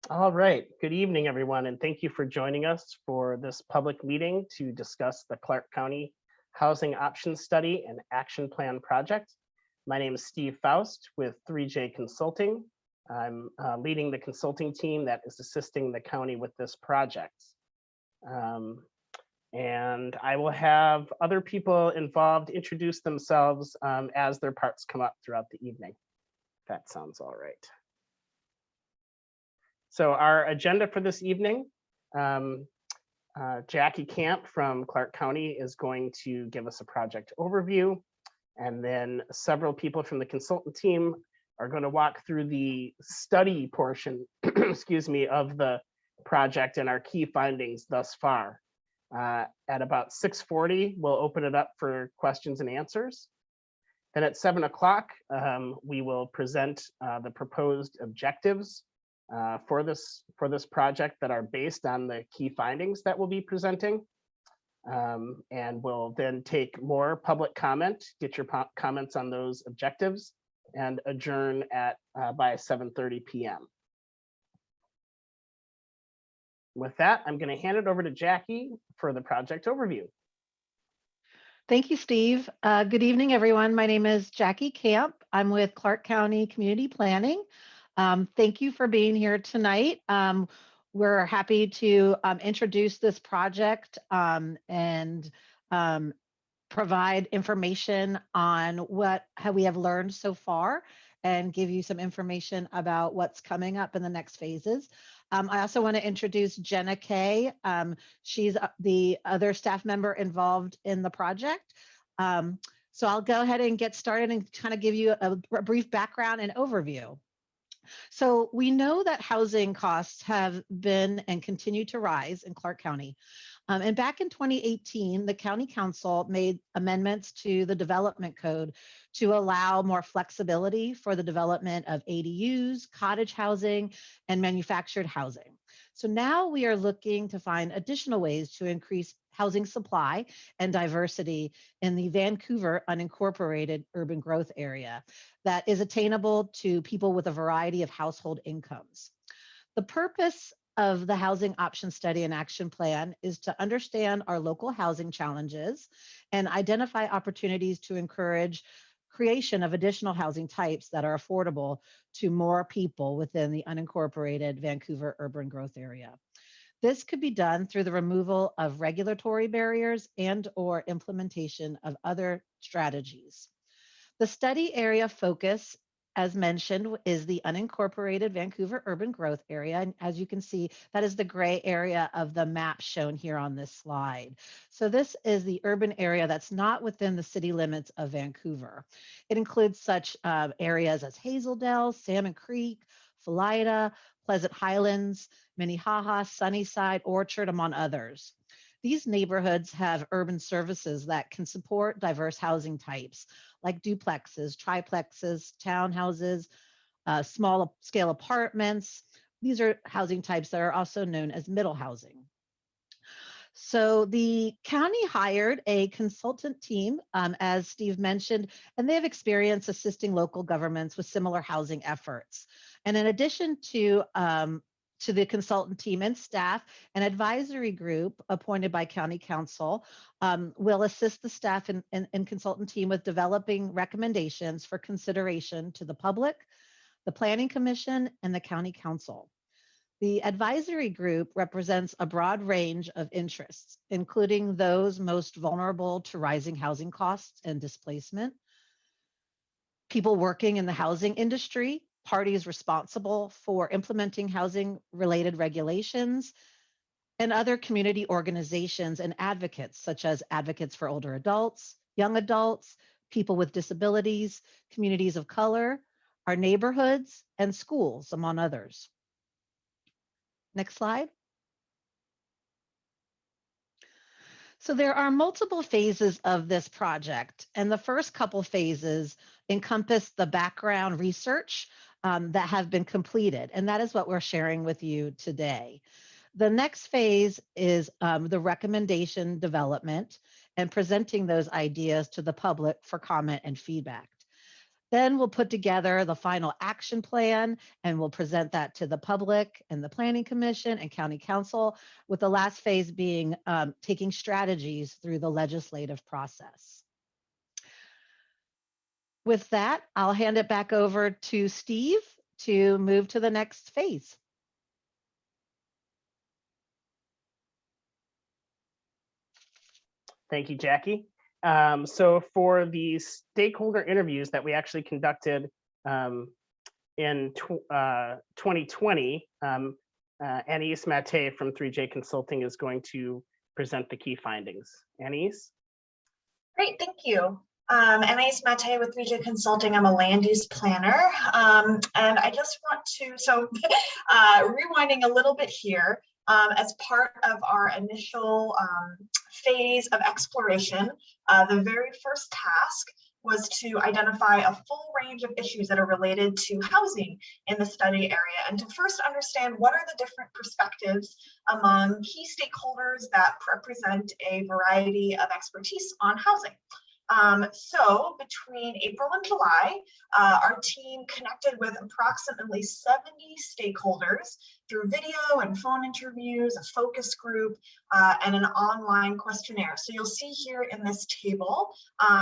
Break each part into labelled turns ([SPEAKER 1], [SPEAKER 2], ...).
[SPEAKER 1] All right. Good evening, everyone, and thank you for joining us for this public meeting to discuss the Clark County Housing Options Study and Action Plan Project. My name is Steve Faust with 3J Consulting. I'm leading the consulting team that is assisting the county with this project. Um, and I will have other people involved introduce themselves as their parts come up throughout the evening. That sounds all right. So our agenda for this evening, Jackie Camp from Clark County is going to give us a project overview. And then several people from the consultant team are going to walk through the study portion, excuse me, of the project and our key findings thus far. At about 6:40, we'll open it up for questions and answers. Then at 7 o'clock, we will present the proposed objectives for this project that are based on the key findings that we'll be presenting. And we'll then take more public comment, get your comments on those objectives, and adjourn at by 7:30 p.m. With that, I'm going to hand it over to Jackie for the project overview.
[SPEAKER 2] Thank you, Steve. Good evening, everyone. My name is Jackie Camp. I'm with Clark County Community Planning. Thank you for being here tonight. We're happy to introduce this project and provide information on how we have learned so far and give you some information about what's coming up in the next phases. I also want to introduce Jenna Kay. She's the other staff member involved in the project. So I'll go ahead and get started and kind of give you a brief background and overview. So we know that housing costs have been and continue to rise in Clark County. And back in 2018, the County Council made amendments to the development code to allow more flexibility for the development of ADUs, cottage housing, and manufactured housing. So now we are looking to find additional ways to increase housing supply and diversity in the Vancouver unincorporated urban growth area that is attainable to people with a variety of household incomes. The purpose of the Housing Option Study and Action Plan is to understand our local housing challenges and identify opportunities to encourage creation of additional housing types that are affordable to more people within the unincorporated Vancouver urban growth area. This could be done through the removal of regulatory barriers and/or implementation of other strategies. The study area focus, as mentioned, is the unincorporated Vancouver urban growth area. And as you can see, that is the gray area of the map shown here on this slide. So this is the urban area that's not within the city limits of Vancouver. It includes such areas as Hazeldale, Salmon Creek, Philida, Pleasant Highlands, Minnehaha, Sunnyside, Orchard, among others. These neighborhoods have urban services that can support diverse housing types like duplexes, triplexes, townhouses, small scale apartments. These are housing types that are also known as middle housing. So the county hired a consultant team, as Steve mentioned, and they have experience assisting local governments with similar housing efforts. And in addition to the consultant team and staff, an advisory group appointed by County Council will assist the staff and consultant team with developing recommendations for consideration to the public, the Planning Commission, and the County Council. The advisory group represents a broad range of interests, including those most vulnerable to rising housing costs and displacement, people working in the housing industry, parties responsible for implementing housing-related regulations, and other community organizations and advocates, such as advocates for older adults, young adults, people with disabilities, communities of color, our neighborhoods, and schools, among others. Next slide. So there are multiple phases of this project, and the first couple phases encompass the background research that have been completed, and that is what we're sharing with you today. The next phase is the recommendation development and presenting those ideas to the public for comment and feedback. Then we'll put together the final action plan and we'll present that to the public and the Planning Commission and County Council, with the last phase being taking strategies through the legislative process. With that, I'll hand it back over to Steve to move to the next phase.
[SPEAKER 1] Thank you, Jackie. So for the stakeholder interviews that we actually conducted in 2020, Anais Matte from 3J Consulting is going to present the key findings. Anais?
[SPEAKER 3] Great, thank you. Anais Matte with 3J Consulting. I'm a land use planner. And I just want to, rewinding a little bit here, as part of our initial phase of exploration, the very first task was to identify a full range of issues that are related to housing in the study area, and to first understand what are the different perspectives among key stakeholders that represent a variety of expertise on housing. So between April and July, our team connected with approximately 70 stakeholders through video and phone interviews, a focus group, and an online questionnaire. So you'll see here in this table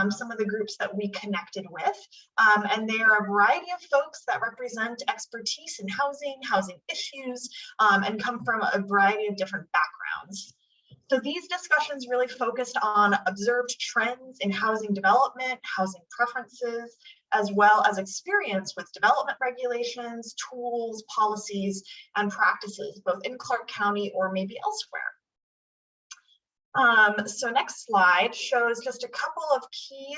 [SPEAKER 3] some of the groups that we connected with, and they are a variety of folks that represent expertise in housing, housing issues, and come from a variety of different backgrounds. So these discussions really focused on observed trends in housing development, housing preferences, as well as experience with development regulations, tools, policies, and practices, both in Clark County or maybe elsewhere. So next slide shows just a couple of key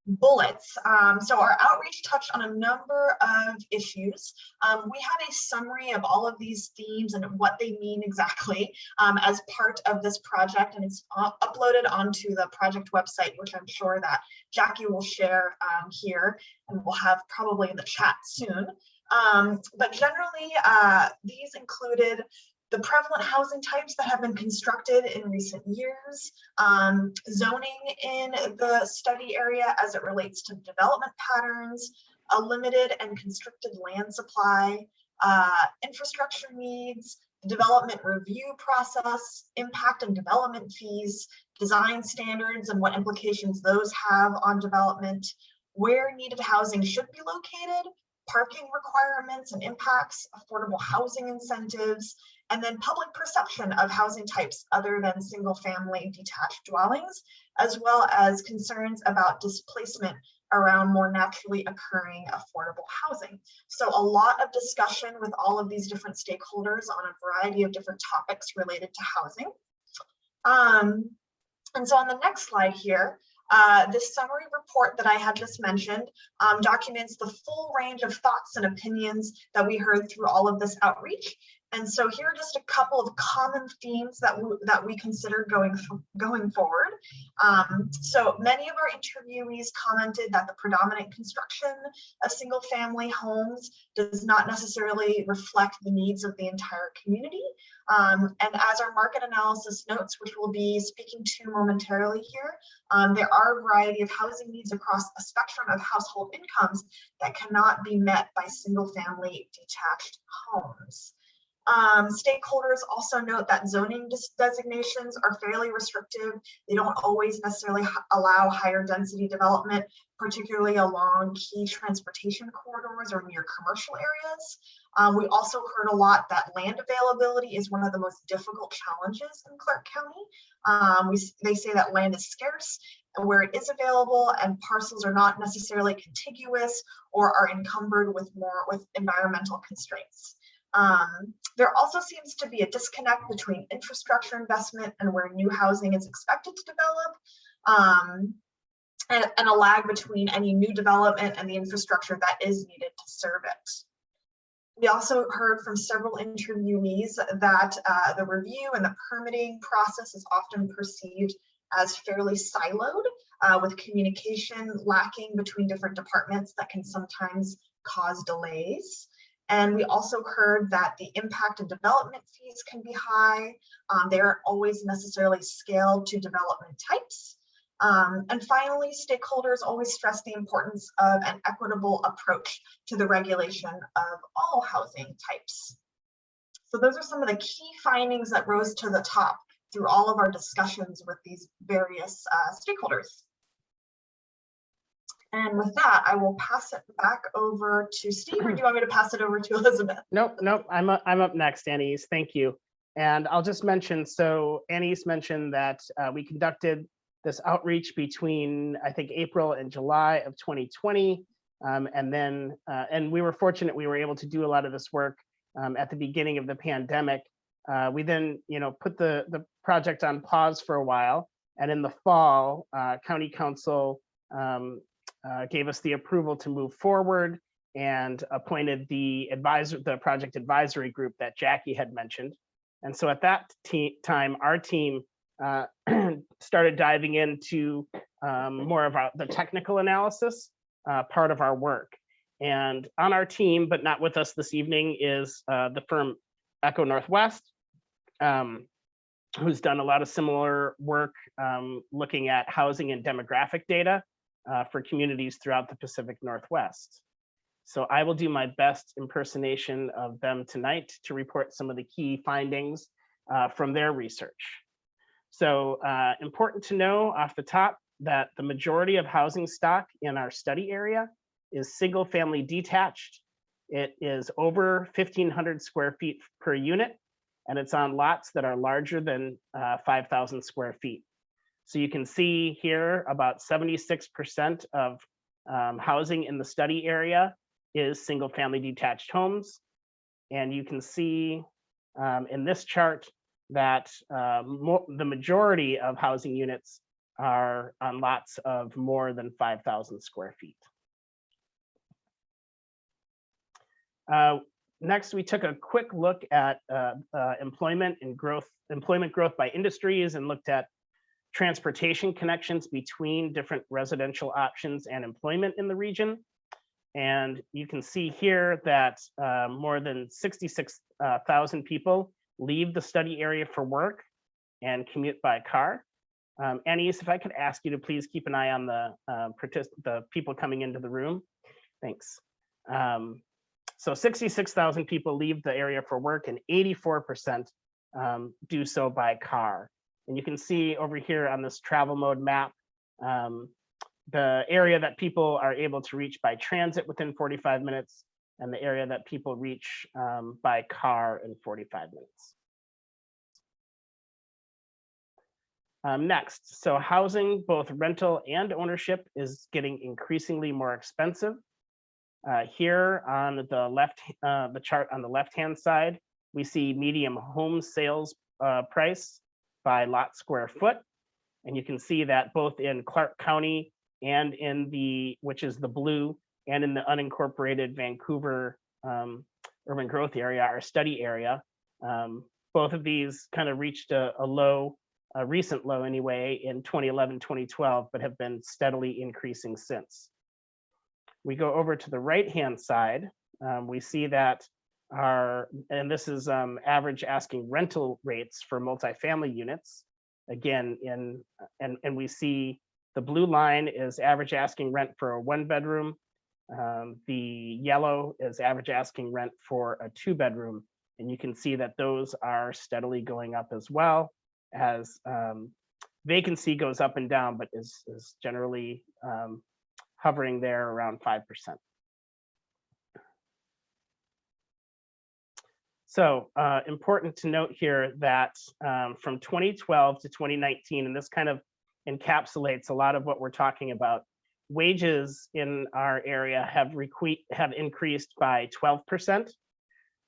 [SPEAKER 3] bullets. So our outreach touched on a number of issues. We had a summary of all of these themes and what they mean exactly as part of this project, and it's uploaded onto the project website, which I'm sure that Jackie will share here, and we'll have probably in the chat soon. But generally, these included the prevalent housing types that have been constructed in recent years, zoning in the study area as it relates to development patterns, a limited and constricted land supply, infrastructure needs, development review process, impact and development fees, design standards and what implications those have on development, where needed housing should be located, parking requirements and impacts, affordable housing incentives, and then public perception of housing types other than single-family detached dwellings, as well as concerns about displacement around more naturally occurring affordable housing. So a lot of discussion with all of these different stakeholders on a variety of different topics related to housing. And so on the next slide here, this summary report that I had just mentioned documents the full range of thoughts and opinions that we heard through all of this outreach. And so here are just a couple of common themes that we consider going forward. So many of our interviewees commented that the predominant construction of single family homes does not necessarily reflect the needs of the entire community. And as our market analysis notes, which we'll be speaking to momentarily here, there are a variety of housing needs across a spectrum of household incomes that cannot be met by single family detached homes. Stakeholders also note that zoning designations are fairly restrictive. They don't always necessarily allow higher density development, particularly along key transportation corridors or near commercial areas. We also heard a lot that land availability is one of the most difficult challenges in Clark County. They say that land is scarce where it is available, and parcels are not necessarily contiguous or are encumbered with environmental constraints. There also seems to be a disconnect between infrastructure investment and where new housing is expected to develop, and a lag between any new development and the infrastructure that is needed to serve it. We also heard from several interviewees that the review and the permitting process is often perceived as fairly siloed, with communication lacking between different departments that can sometimes cause delays. And we also heard that the impact of development fees can be high. They aren't always necessarily scaled to development types. And finally, stakeholders always stress the importance of an equitable approach to the regulation of all housing types. So those are some of the key findings that rose to the top through all of our discussions with these various stakeholders. And with that, I will pass it back over to Steve, or do you want me to pass it over to Elizabeth?
[SPEAKER 1] Nope, I'm up next, Anise. Thank you. And I'll just mention, so Anise mentioned that we conducted this outreach between, I think, April and July of 2020. And we were fortunate we were able to do a lot of this work at the beginning of the pandemic. We then, put the project on pause for a while. And in the fall, County Council gave us the approval to move forward and appointed the project advisory group that Jackie had mentioned. And so at that time, our team started diving into more of the technical analysis part of our work. And on our team, but not with us this evening, is the firm Echo Northwest, who's done a lot of similar work looking at housing and demographic data for communities throughout the Pacific Northwest. So I will do my best impersonation of them tonight to report some of the key findings from their research. So important to know off the top that the majority of housing stock in our study area is single family detached. It is over 1,500 square feet per unit, and it's on lots that are larger than 5,000 square feet. So you can see here about 76% of housing in the study area is single family detached homes. And you can see in this chart that the majority of housing units are on lots of more than 5,000 square feet. Next, we took a quick look at employment growth by industries, and looked at transportation connections between different residential options and employment in the region. And you can see here that more than 66,000 people leave the study area for work and commute by car. Anise, if I could ask you to please keep an eye on the people coming into the room. Thanks. So 66,000 people leave the area for work, and 84% do so by car. And you can see over here on this travel mode map, the area that people are able to reach by transit within 45 minutes, and the area that people reach by car in 45 minutes. Next, so housing, both rental and ownership, is getting increasingly more expensive. Here on the chart on the left-hand side, we see median home sales price by lot square foot. And you can see that both in Clark County and in which is the blue, and in the unincorporated Vancouver urban growth area, our study area, both of these kind of reached a recent low anyway in 2011, 2012, but have been steadily increasing since. We go over to the right-hand side, we see that and this is average asking rental rates for multifamily units. Again, and we see the blue line is average asking rent for a 1-bedroom. The yellow is average asking rent for a 2-bedroom. And you can see that those are steadily going up as well, as vacancy goes up and down, but is generally hovering there around 5%. So important to note here that from 2012 to 2019, and this kind of encapsulates a lot of what we're talking about, wages in our area have increased by 12%,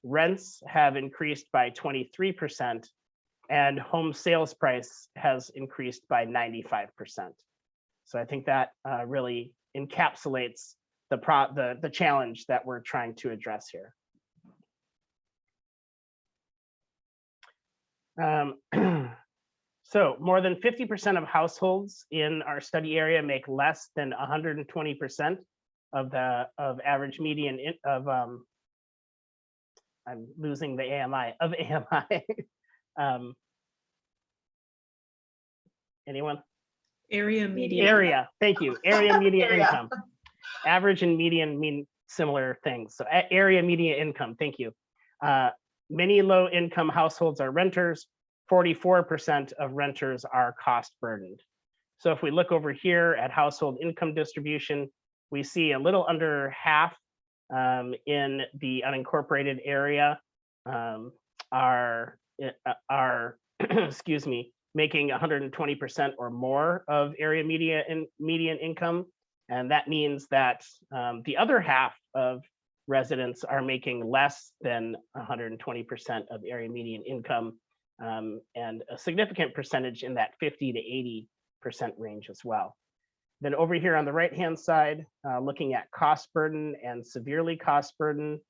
[SPEAKER 1] rents have increased by 23%, and home sales price has increased by 95%. So I think that really encapsulates the challenge that we're trying to address here. So more than 50% of households in our study area make less than 120% of average median I'm losing the AMI. Anyone?
[SPEAKER 4] Area median.
[SPEAKER 1] Area, thank you. Area median
[SPEAKER 3] Area.
[SPEAKER 1] income. Average and median mean similar things. So area median income, thank you. Many low income households are renters. 44% of renters are cost burdened. So if we look over here at household income distribution, we see a little under half in the unincorporated area are excuse me, making 120% or more of area median income. And that means that the other half of residents are making less than 120% of area median income, and a significant percentage in that 50 to 80% range as well. Then over here on the right-hand side, looking at cost burden and severely cost burden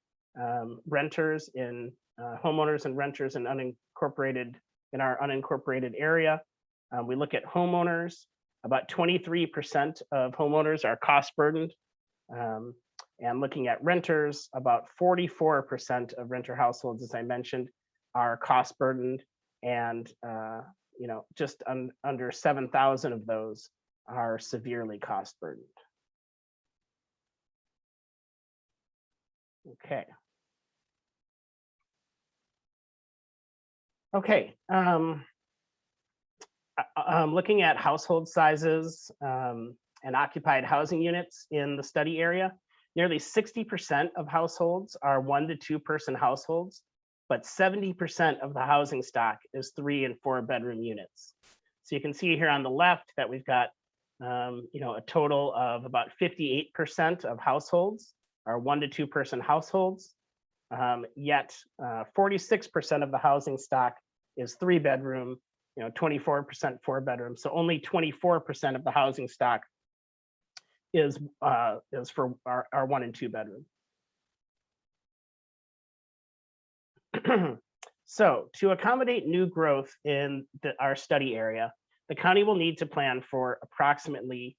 [SPEAKER 1] renters in homeowners and renters in our unincorporated area. We look at homeowners. About 23% of homeowners are cost burdened. And looking at renters, about 44% of renter households, as I mentioned, are cost burdened, and just under 7,000 of those are severely cost burdened. Okay. Okay. Looking at household sizes and occupied housing units in the study area, nearly 60% of households are 1 to 2 person households, but 70% of the housing stock is 3 and 4 bedroom units. So you can see here on the left that we've got a total of about 58% of households are 1 to 2 person households, yet 46% of the housing stock is 3 bedroom, 24% 4 bedroom. So only 24% of the housing stock is for our 1 and 2 bedroom. So to accommodate new growth in our study area, the county will need to plan for approximately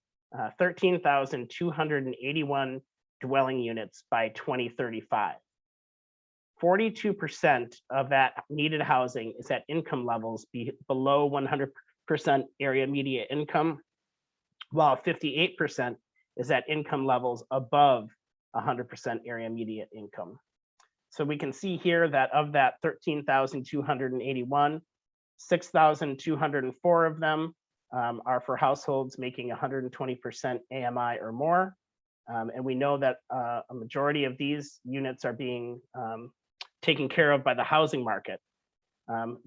[SPEAKER 1] 13,281 dwelling units by 2035. 42% of that needed housing is at income levels below 100% area median income, while 58% is at income levels above 100% area median income. So we can see here that of that 13,281, 6,204 of them are for households making 120% AMI or more. And we know that a majority of these units are being taken care of by the housing market.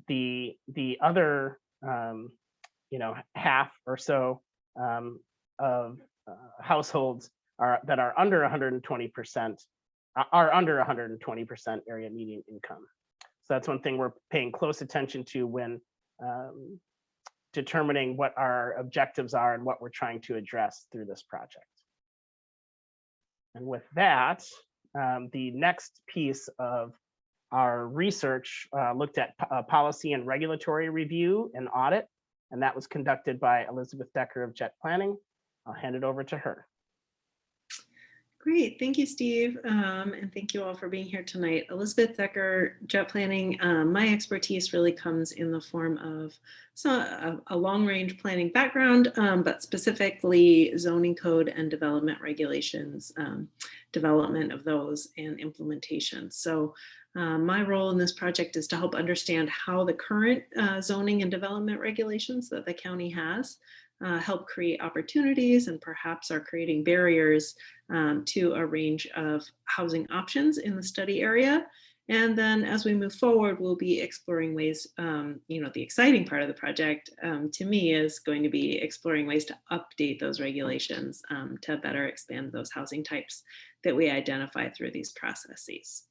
[SPEAKER 1] The other half or so of households that are under 120% are under 120% area median income. So that's one thing we're paying close attention to when determining what our objectives are and what we're trying to address through this project. And with that, the next piece of our research looked at policy and regulatory review and audit, and that was conducted by Elizabeth Decker of Jet Planning. I'll hand it over to her.
[SPEAKER 4] Great, thank you, Steve, and thank you all for being here tonight. Elizabeth Decker, Jet Planning. My expertise really comes in the form of a long-range planning background, but specifically zoning code and development regulations, development of those and implementation. So my role in this project is to help understand how the current zoning and development regulations that the county has help create opportunities and perhaps are creating barriers to a range of housing options in the study area. And then as we move forward, we'll be exploring ways, the exciting part of the project to me is going to be exploring ways to update those regulations to better expand those housing types that we identify through these processes.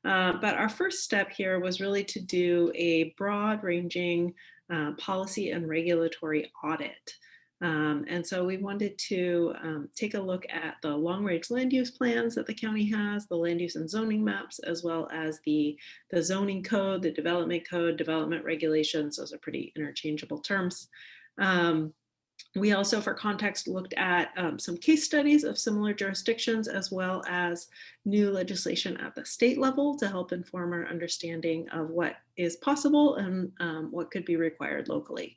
[SPEAKER 4] But our first step here was really to do a broad ranging policy and regulatory audit. And so we wanted to take a look at the long-range land use plans that the county has, the land use and zoning maps, as well as the zoning code, the development code, development regulations. Those are pretty interchangeable terms. We also, for context, looked at some case studies of similar jurisdictions, as well as new legislation at the state level to help inform our understanding of what is possible and what could be required locally.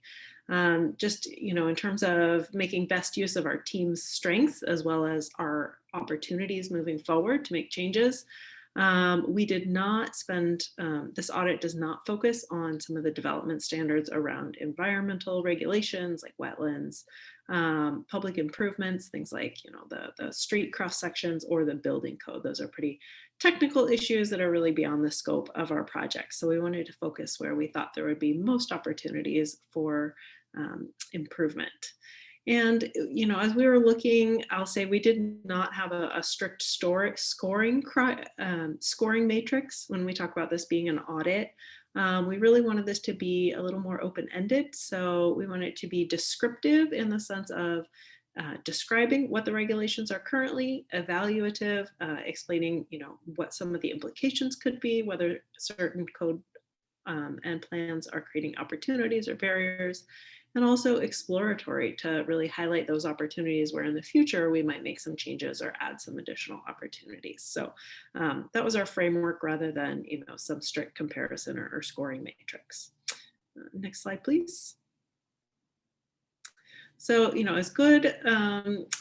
[SPEAKER 4] just, in terms of making best use of our team's strengths as well as our opportunities moving forward to make changes. We did not spend, this audit does not focus on some of the development standards around environmental regulations like wetlands, public improvements, things like, the street cross sections or the building code. Those are pretty technical issues that are really beyond the scope of our project. So we wanted to focus where we thought there would be most opportunities for improvement. And, as we were looking, I'll say we did not have a strict scoring matrix when we talk about this being an audit. We really wanted this to be a little more open-ended. So we want it to be descriptive in the sense of describing what the regulations are currently, evaluative, explaining, what some of the implications could be, whether certain code and plans are creating opportunities or barriers, and also exploratory to really highlight those opportunities where in the future we might make some changes or add some additional opportunities. So that was our framework rather than, some strict comparison or scoring matrix. Next slide, please. So, as good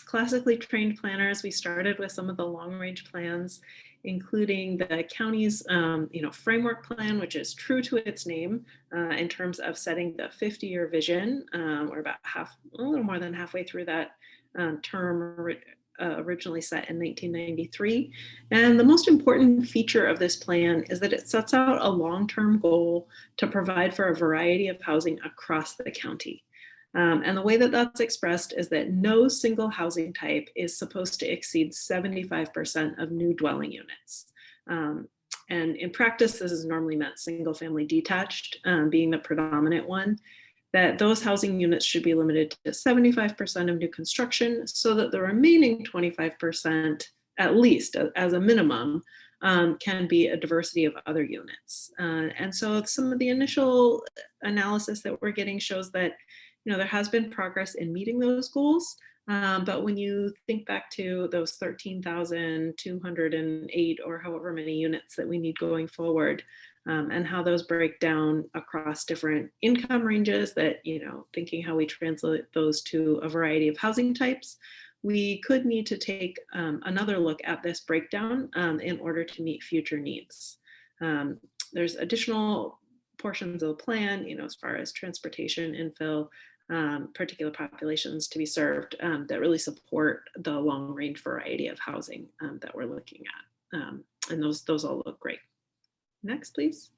[SPEAKER 4] classically trained planners, we started with some of the long-range plans, including the county's, framework plan, which is true to its name in terms of setting the 50-year vision. We're about a little more than halfway through that term, originally set in 1993. And the most important feature of this plan is that it sets out a long-term goal to provide for a variety of housing across the county. And the way that that's expressed is that no single housing type is supposed to exceed 75% of new dwelling units. And in practice, this is normally meant single family detached being the predominant one, that those housing units should be limited to 75% of new construction so that the remaining 25%, at least as a minimum, can be a diversity of other units. And so some of the initial analysis that we're getting shows that there has been progress in meeting those goals, but when you think back to those 13,208 or however many units that we need going forward, and how those break down across different income ranges that, thinking how we translate those to a variety of housing types, we could need to take another look at this breakdown in order to meet future needs. There's additional portions of the plan, as far as transportation, infill, particular populations to be served that really support the long range variety of housing that we're looking at. And those all look great. Next, please.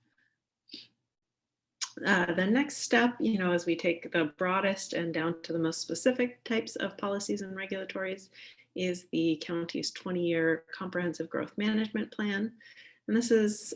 [SPEAKER 4] The next step, as we take the broadest and down to the most specific types of policies and regulatories, is the county's 20-year comprehensive growth management plan. And this is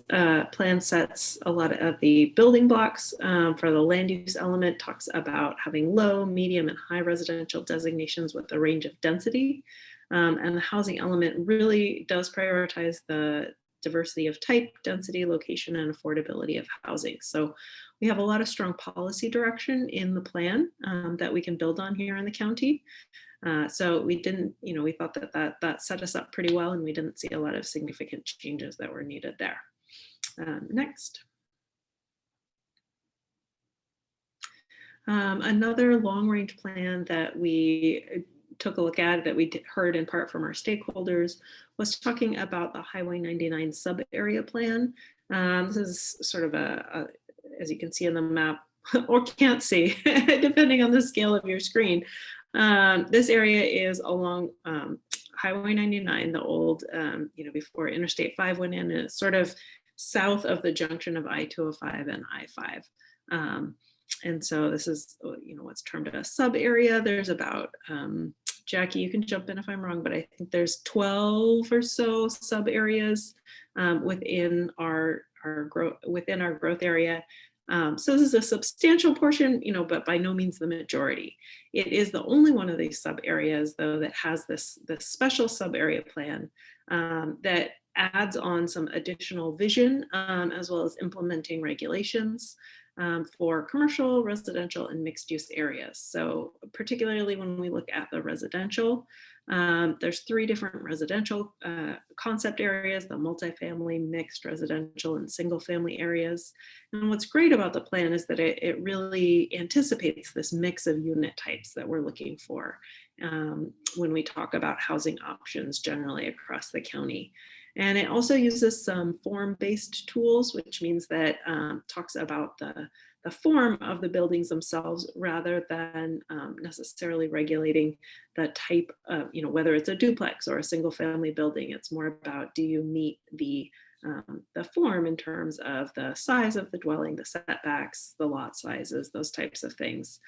[SPEAKER 4] plan sets a lot of the building blocks for the land use element, talks about having low, medium, and high residential designations with a range of density. And the housing element really does prioritize the diversity of type, density, location, and affordability of housing. So we have a lot of strong policy direction in the plan that we can build on here in the county. So we didn't, we thought that set us up pretty well, and we didn't see a lot of significant changes that were needed there. Next. Another long-range plan that we took a look at, that we heard in part from our stakeholders, was talking about the Highway 99 sub-area plan. This is sort of as you can see in the map, or can't see, depending on the scale of your screen. This area is along Highway 99, the old, before Interstate 5 went in, and it's sort of south of the junction of I-205 and I-5. And so this is, what's termed a sub area. There's about, Jackie, you can jump in if I'm wrong, but I think there's 12 or so sub areas within our growth area. So this is a substantial portion, but by no means the majority. It is the only one of these sub areas, though, that has this special sub area plan that adds on some additional vision as well as implementing regulations. for commercial, residential, and mixed use areas. So particularly when we look at the residential, there's 3 different residential concept areas: the multifamily, mixed residential, and single family areas. And what's great about the plan is that it really anticipates this mix of unit types that we're looking for when we talk about housing options generally across the county. And it also uses some form-based tools, which means that talks about the form of the buildings themselves rather than necessarily regulating the type of, whether it's a duplex or a single family building. It's more about, do you meet the form in terms of the size of the dwelling, the setbacks, the lot sizes, those types of things.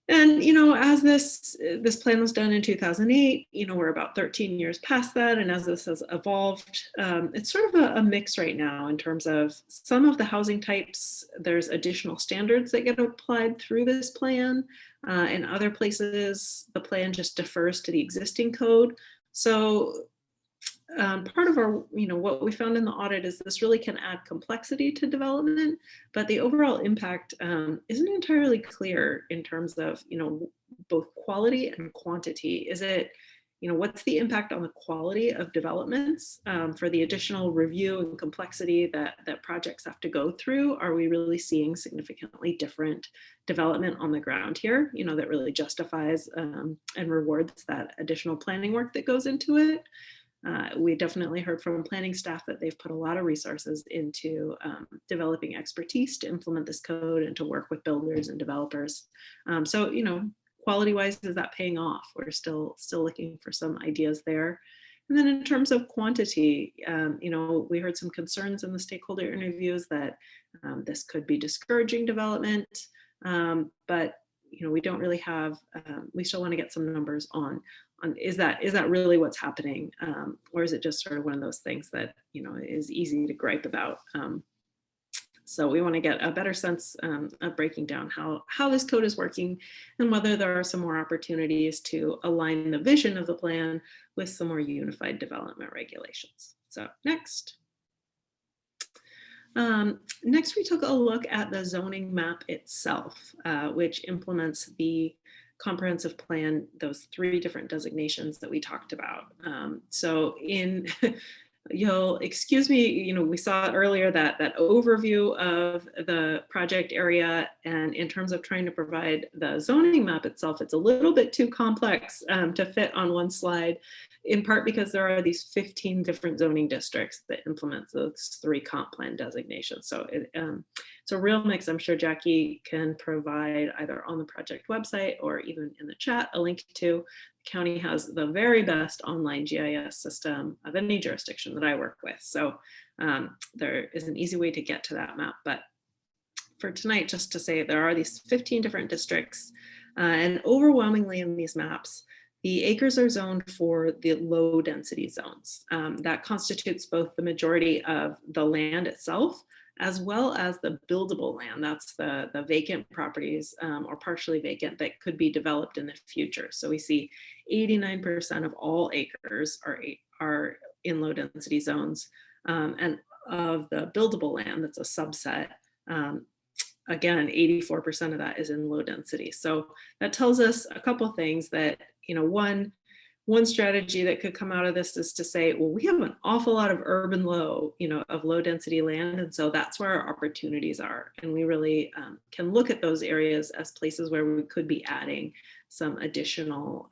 [SPEAKER 4] And, as this plan was done in 2008, we're about 13 years past that. And as this has evolved, it's sort of a mix right now in terms of some of the housing types. There's additional standards that get applied through this plan. In other places, the plan just defers to the existing code. So part of our, what we found in the audit is this really can add complexity to development, but the overall impact isn't entirely clear in terms of, both quality and quantity. Is it, what's the impact on the quality of developments for the additional review and complexity that projects have to go through? Are we really seeing significantly different development on the ground here, that really justifies and rewards that additional planning work that goes into it? We definitely heard from planning staff that they've put a lot of resources into developing expertise to implement this code and to work with builders and developers. So, quality-wise, is that paying off? We're still looking for some ideas there. And then in terms of quantity, we heard some concerns in the stakeholder interviews that this could be discouraging development, but we don't really have, we still want to get some numbers on is that really what's happening, or is it just sort of one of those things that is easy to gripe about? So we want to get a better sense of breaking down how this code is working and whether there are some more opportunities to align the vision of the plan with some more unified development regulations. So next. Next, we took a look at the zoning map itself, which implements the comprehensive plan, those 3 different designations that we talked about. So you'll excuse me, we saw earlier that overview of the project area, and in terms of trying to provide the zoning map itself, it's a little bit too complex to fit on one slide, in part because there are these 15 different zoning districts that implement those 3 comp plan designations. So it's a real mix. I'm sure Jackie can provide either on the project website or even in the chat a link to. The county has the very best online GIS system of any jurisdiction that I work with. So there is an easy way to get to that map. But for tonight, just to say, there are these 15 different districts, and overwhelmingly in these maps, the acres are zoned for the low density zones. That constitutes both the majority of the land itself, as well as the buildable land. That's the vacant properties or partially vacant that could be developed in the future. So we see 89% of all acres are in low density zones. And of the buildable land, that's a subset, again, 84% of that is in low density. So that tells us a couple things that, one strategy that could come out of this is to say, well, we have an awful lot of urban low density land. And so that's where our opportunities are. And we really can look at those areas as places where we could be adding some additional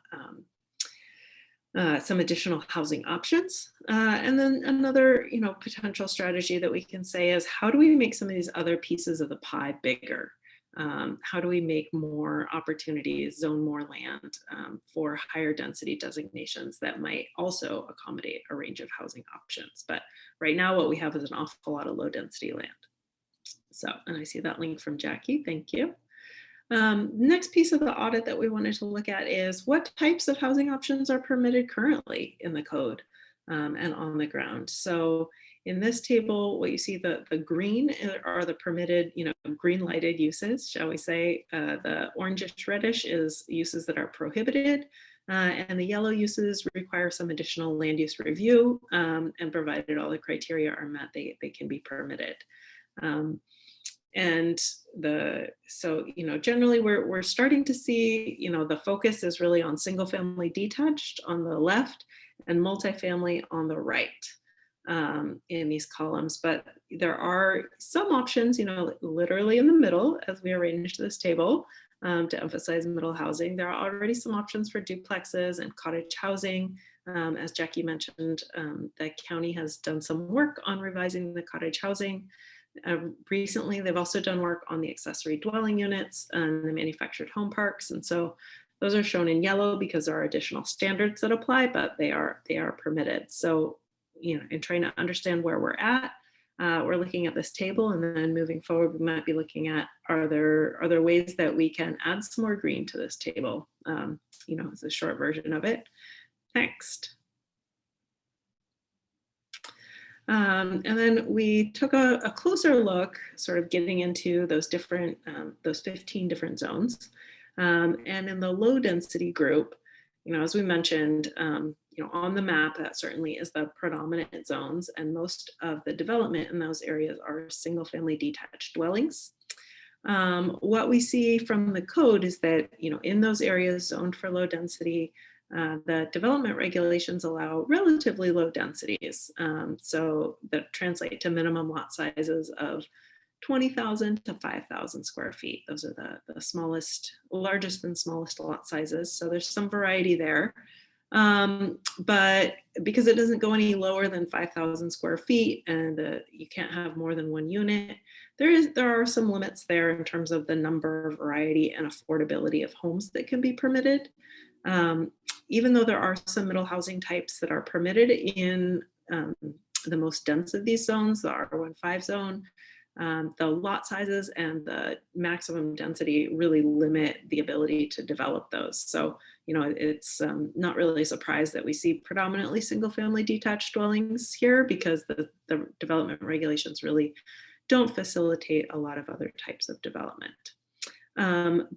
[SPEAKER 4] housing options. And then another, potential strategy that we can say is, how do we make some of these other pieces of the pie bigger? How do we make more opportunities, zone more land for higher density designations that might also accommodate a range of housing options? But right now what we have is an awful lot of low density land. So, and I see that link from Jackie, thank you. Next piece of the audit that we wanted to look at is what types of housing options are permitted currently in the code and on the ground. So in this table, what you see, the green are the permitted, green lighted uses, shall we say. The orangish reddish is uses that are prohibited, and the yellow uses require some additional land use review, and provided all the criteria are met, they can be permitted. and so, generally we're starting to see, the focus is really on single family detached on the left and multifamily on the right in these columns. But there are some options, literally in the middle as we arrange this table to emphasize middle housing. There are already some options for duplexes and cottage housing. As Jackie mentioned, the county has done some work on revising the cottage housing. Recently, they've also done work on the accessory dwelling units and the manufactured home parks. And so those are shown in yellow because there are additional standards that apply, but they are permitted. So, in trying to understand where we're at, we're looking at this table, and then moving forward, we might be looking at, are there ways that we can add some more green to this table? It's a short version of it. Next. And then we took a closer look, sort of getting into those 15 different zones. And in the low density group, as we mentioned, on the map, that certainly is the predominant zones, and most of the development in those areas are single family detached dwellings. What we see from the code is that, in those areas zoned for low density, the development regulations allow relatively low densities. So that translate to minimum lot sizes of 20,000 to 5,000 square feet. Those are the largest and smallest lot sizes. So there's some variety there. But because it doesn't go any lower than 5,000 square feet and you can't have more than one unit, there are some limits there in terms of the number, variety, and affordability of homes that can be permitted. Even though there are some middle housing types that are permitted in the most dense of these zones, the R15 zone, the lot sizes and the maximum density really limit the ability to develop those. So, it's not really a surprise that we see predominantly single family detached dwellings here, because the development regulations really don't facilitate a lot of other types of development.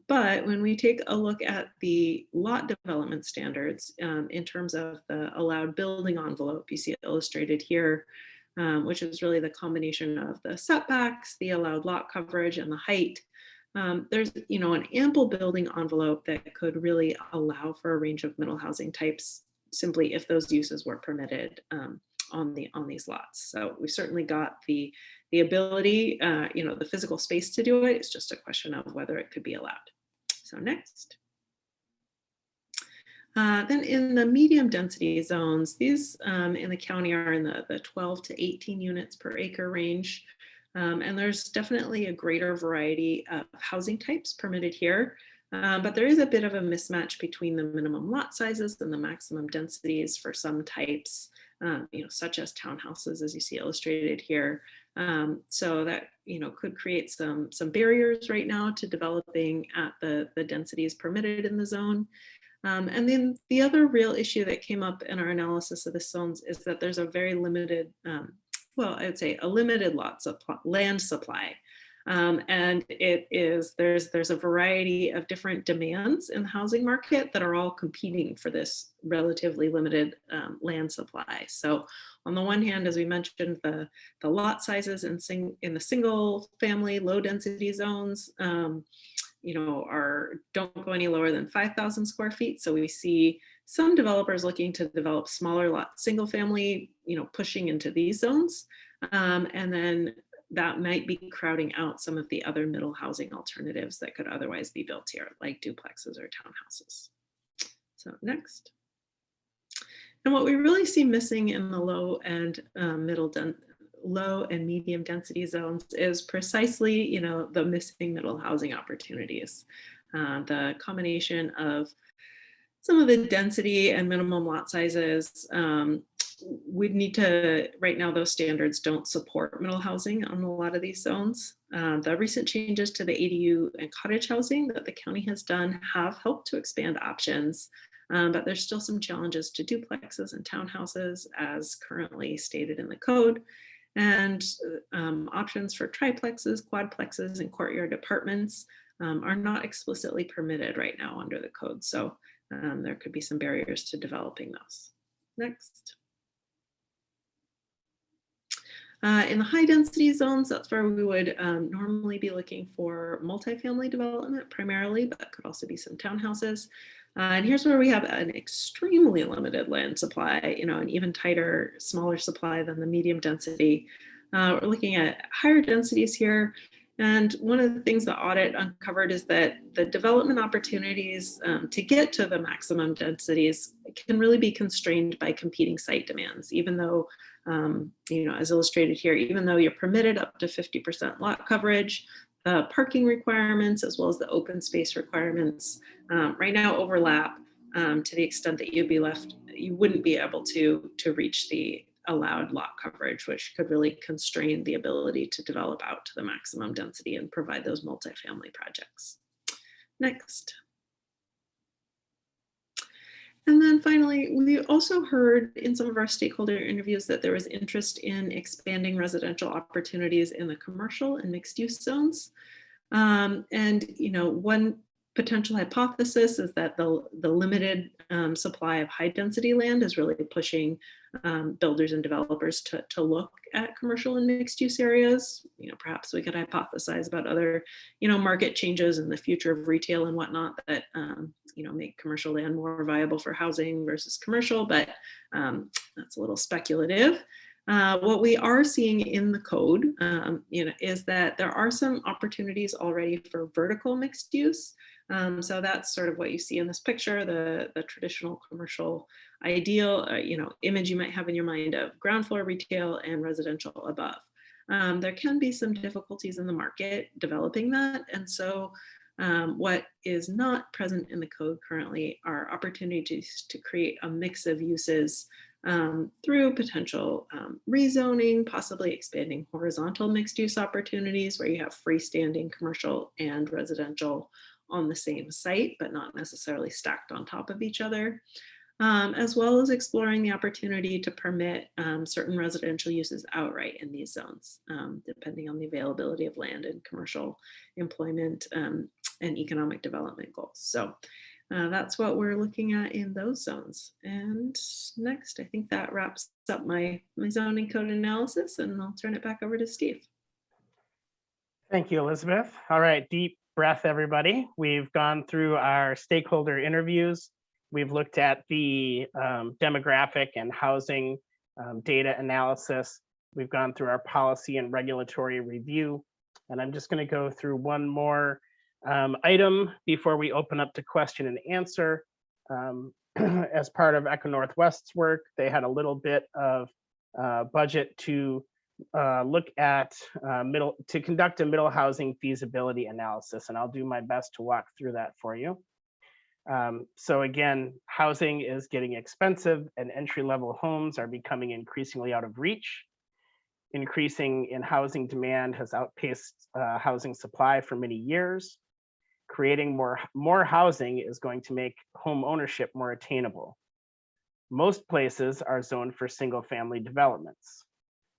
[SPEAKER 4] But when we take a look at the lot development standards in terms of the allowed building envelope, you see it illustrated here, which is really the combination of the setbacks, the allowed lot coverage, and the height. There's an ample building envelope that could really allow for a range of middle housing types, simply if those uses were permitted on these lots. So we certainly got the ability, the physical space to do it. It's just a question of whether it could be allowed. So next. Then in the medium density zones, these in the county are in the 12 to 18 units per acre range. And there's definitely a greater variety of housing types permitted here. But there is a bit of a mismatch between the minimum lot sizes and the maximum densities for some types, such as townhouses, as you see illustrated here. So that, could create some barriers right now to developing at the densities permitted in the zone. And then the other real issue that came up in our analysis of the zones is that there's a very limited, I would say a limited land supply. And there's a variety of different demands in the housing market that are all competing for this relatively limited land supply. So on the one hand, as we mentioned, the lot sizes in the single family low density zones, don't go any lower than 5,000 square feet. So we see some developers looking to develop smaller lot single family, pushing into these zones. And then that might be crowding out some of the other middle housing alternatives that could otherwise be built here, like duplexes or townhouses. So next. And what we really see missing in the low and medium density zones is precisely, the missing middle housing opportunities. The combination of some of the density and minimum lot sizes, we'd need to, right now, those standards don't support middle housing on a lot of these zones. The recent changes to the ADU and cottage housing that the county has done have helped to expand options, but there's still some challenges to duplexes and townhouses as currently stated in the code. And options for triplexes, quadplexes, and courtyard apartments are not explicitly permitted right now under the code. So there could be some barriers to developing those. Next. In the high density zones, that's where we would normally be looking for multifamily development primarily, but could also be some townhouses. And here's where we have an extremely limited land supply, an even tighter, smaller supply than the medium density. We're looking at higher densities here. And one of the things the audit uncovered is that the development opportunities to get to the maximum densities can really be constrained by competing site demands, even though, as illustrated here, even though you're permitted up to 50% lot coverage, parking requirements, as well as the open space requirements right now overlap to the extent that you wouldn't be able to reach the allowed lot coverage, which could really constrain the ability to develop out to the maximum density and provide those multifamily projects. Next. And then finally, we also heard in some of our stakeholder interviews that there was interest in expanding residential opportunities in the commercial and mixed use zones. One potential hypothesis is that the limited supply of high density land is really pushing builders and developers to look at commercial and mixed use areas. Perhaps we could hypothesize about other, market changes in the future of retail and whatnot that, make commercial land more viable for housing versus commercial, but that's a little speculative. What we are seeing in the code, is that there are some opportunities already for vertical mixed use. So that's sort of what you see in this picture, the traditional commercial ideal, image you might have in your mind of ground floor retail and residential above. There can be some difficulties in the market developing that. And so what is not present in the code currently are opportunities to create a mix of uses through potential rezoning, possibly expanding horizontal mixed use opportunities where you have freestanding commercial and residential on the same site, but not necessarily stacked on top of each other, as well as exploring the opportunity to permit certain residential uses outright in these zones, depending on the availability of land and commercial employment and economic development goals. So that's what we're looking at in those zones. And next, I think that wraps up my zoning code analysis, and I'll turn it back over to Steve.
[SPEAKER 1] Thank you, Elizabeth. All right, deep breath, everybody. We've gone through our stakeholder interviews. We've looked at the demographic and housing data analysis. We've gone through our policy and regulatory review. And I'm just going to go through one more item before we open up to question and answer. As part of Echo Northwest's work, they had a little bit of budget to look at to conduct a middle housing feasibility analysis, and I'll do my best to walk through that for you. So again, housing is getting expensive and entry-level homes are becoming increasingly out of reach. Increasing in housing demand has outpaced housing supply for many years. Creating more housing is going to make home ownership more attainable. Most places are zoned for single-family developments.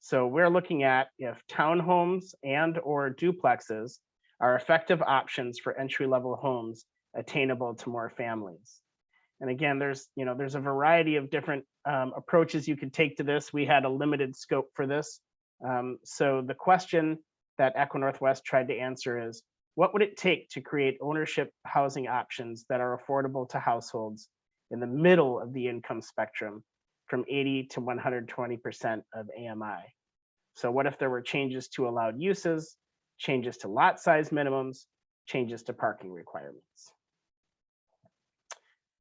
[SPEAKER 1] So we're looking at if townhomes and/or duplexes are effective options for entry-level homes attainable to more families. And again, there's a variety of different approaches you could take to this. We had a limited scope for this. So the question that Echo Northwest tried to answer is, what would it take to create ownership housing options that are affordable to households in the middle of the income spectrum from 80 to 120% of AMI? So what if there were changes to allowed uses, changes to lot size minimums, changes to parking requirements?